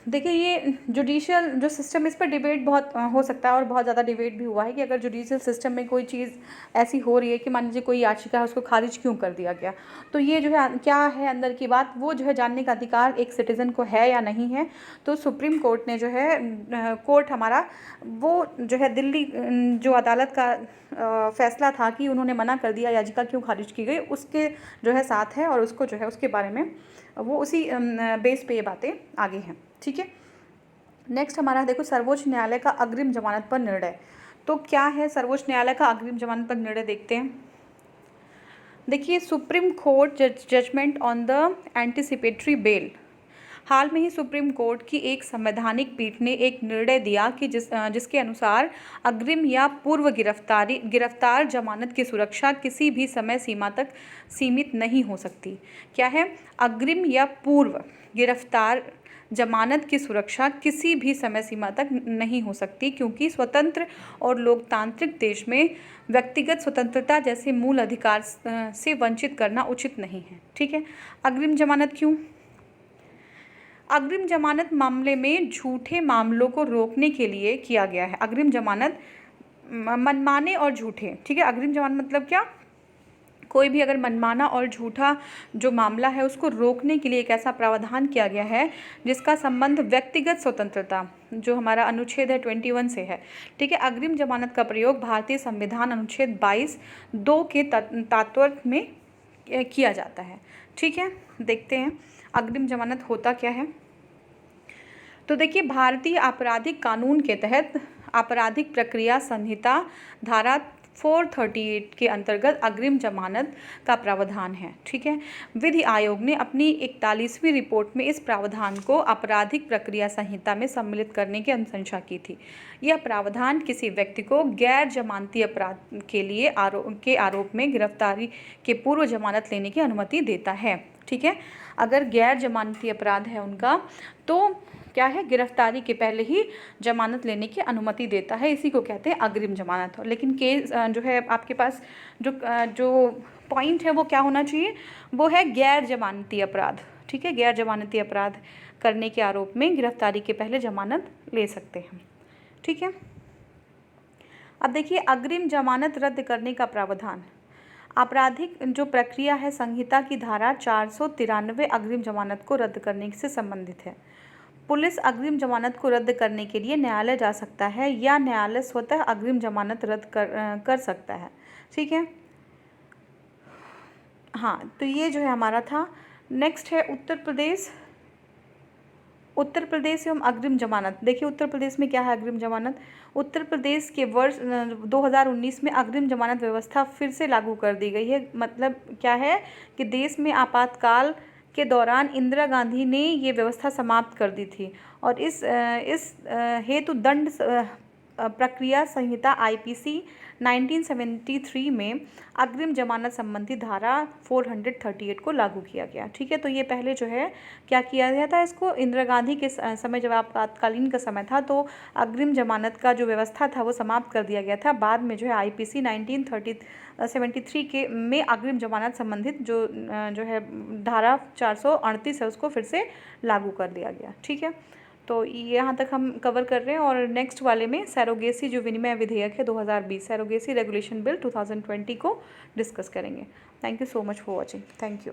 देखिए, ये जुडिशियल जो सिस्टम, इस पर डिबेट बहुत हो सकता है और बहुत ज़्यादा डिबेट भी हुआ है कि अगर जुडिशियल सिस्टम में कोई चीज़ ऐसी हो रही है कि मान लीजिए कोई याचिका है, उसको खारिज क्यों कर दिया गया। तो ये जो है क्या है अंदर की बात, वो जो है जानने का अधिकार एक सिटीज़न को है या नहीं है। तो सुप्रीम कोर्ट ने जो है कोर्ट हमारा वो जो है दिल्ली जो अदालत का फैसला था कि उन्होंने मना कर दिया याचिका क्यों खारिज की गई, उसके जो है साथ है और उसको जो है उसके बारे में वो उसी बेस पे ये बातें आगे हैं। ठीक है, नेक्स्ट हमारा देखो सर्वोच्च न्यायालय का अग्रिम जमानत पर निर्णय। तो क्या है सर्वोच्च न्यायालय का अग्रिम जमानत पर निर्णय, देखते हैं। देखिए, Supreme Court judgement on the anticipatory bail. हाल में ही सुप्रीम कोर्ट की एक संवैधानिक पीठ ने एक निर्णय दिया कि जिसके अनुसार अग्रिम या पूर्व गिरफ्तार जमानत की सुरक्षा किसी भी समय सीमा तक सीमित नहीं हो सकती। क्या है, अग्रिम या पूर्व गिरफ्तार जमानत की सुरक्षा किसी भी समय सीमा तक नहीं हो सकती, क्योंकि स्वतंत्र और लोकतांत्रिक देश में व्यक्तिगत स्वतंत्रता जैसे मूल अधिकार से वंचित करना उचित नहीं है। ठीक है, अग्रिम जमानत क्यों? अग्रिम जमानत मामले में झूठे मामलों को रोकने के लिए किया गया है। अग्रिम जमानत मनमाने और झूठे, ठीक है, अग्रिम जमानत मतलब क्या, कोई भी अगर मनमाना और झूठा जो मामला है उसको रोकने के लिए एक ऐसा प्रावधान किया गया है जिसका संबंध व्यक्तिगत स्वतंत्रता, जो हमारा अनुच्छेद है 21 से है। ठीक है, अग्रिम जमानत का प्रयोग भारतीय संविधान अनुच्छेद 22(2) के तात्पर्य में किया जाता है। ठीक है, देखते हैं अग्रिम जमानत होता क्या है। तो देखिए, भारतीय आपराधिक कानून के तहत आपराधिक प्रक्रिया संहिता धारा 438 के अंतर्गत अग्रिम जमानत का प्रावधान है। ठीक है, विधि आयोग ने अपनी 41वीं रिपोर्ट में इस प्रावधान को आपराधिक प्रक्रिया संहिता में सम्मिलित करने की अनुशंसा की थी। यह प्रावधान किसी व्यक्ति को गैर जमानती अपराध के लिए आरोप में गिरफ्तारी के पूर्व जमानत लेने की अनुमति देता है। ठीक है, अगर गैर जमानती अपराध है उनका, तो क्या है, गिरफ्तारी के पहले ही जमानत लेने की अनुमति देता है। इसी को कहते हैं अग्रिम जमानत। लेकिन केस जो है आपके पास जो पॉइंट है वो क्या होना चाहिए, वो है गैर जमानती अपराध। ठीक है, गैर जमानती अपराध करने के आरोप में गिरफ्तारी के पहले जमानत ले सकते हैं। ठीक है, अब देखिए अग्रिम जमानत रद्द करने का प्रावधान। आपराधिक जो प्रक्रिया है संहिता की धारा 493 अग्रिम जमानत को रद्द करने से संबंधित है। पुलिस अग्रिम जमानत को रद्द करने के लिए न्यायालय जा सकता है या न्यायालय स्वतः अग्रिम जमानत रद्द कर सकता है। ठीक है, हाँ, तो ये जो है हमारा था। नेक्स्ट है उत्तर प्रदेश। उत्तर प्रदेश एवं अग्रिम जमानत। देखिए, उत्तर प्रदेश में क्या है अग्रिम जमानत। उत्तर प्रदेश के वर्ष 2019 में अग्रिम जमानत व्यवस्था फिर से लागू कर दी गई है। मतलब क्या है कि देश में आपातकाल के दौरान इंदिरा गांधी ने ये व्यवस्था समाप्त कर दी थी और इस हेतु दंड प्रक्रिया संहिता IPC 1973 में अग्रिम जमानत संबंधी धारा 438 को लागू किया गया। ठीक है, तो ये पहले जो है क्या किया गया था, इसको इंदिरा गांधी के समय जब आपातकालीन का समय था तो अग्रिम जमानत का जो व्यवस्था था वो समाप्त कर दिया गया था। बाद में जो है IPC 1973 के में अग्रिम जमानत संबंधित जो है धारा 438 है उसको फिर से लागू कर दिया गया। ठीक है, तो यहाँ तक हम कवर कर रहे हैं और नेक्स्ट वाले में सैरोगेसी जो विनिमय विधेयक है 2020 सैरोगेसी रेगुलेशन बिल 2020 को डिस्कस करेंगे। Thank you so much for watching. Thank you.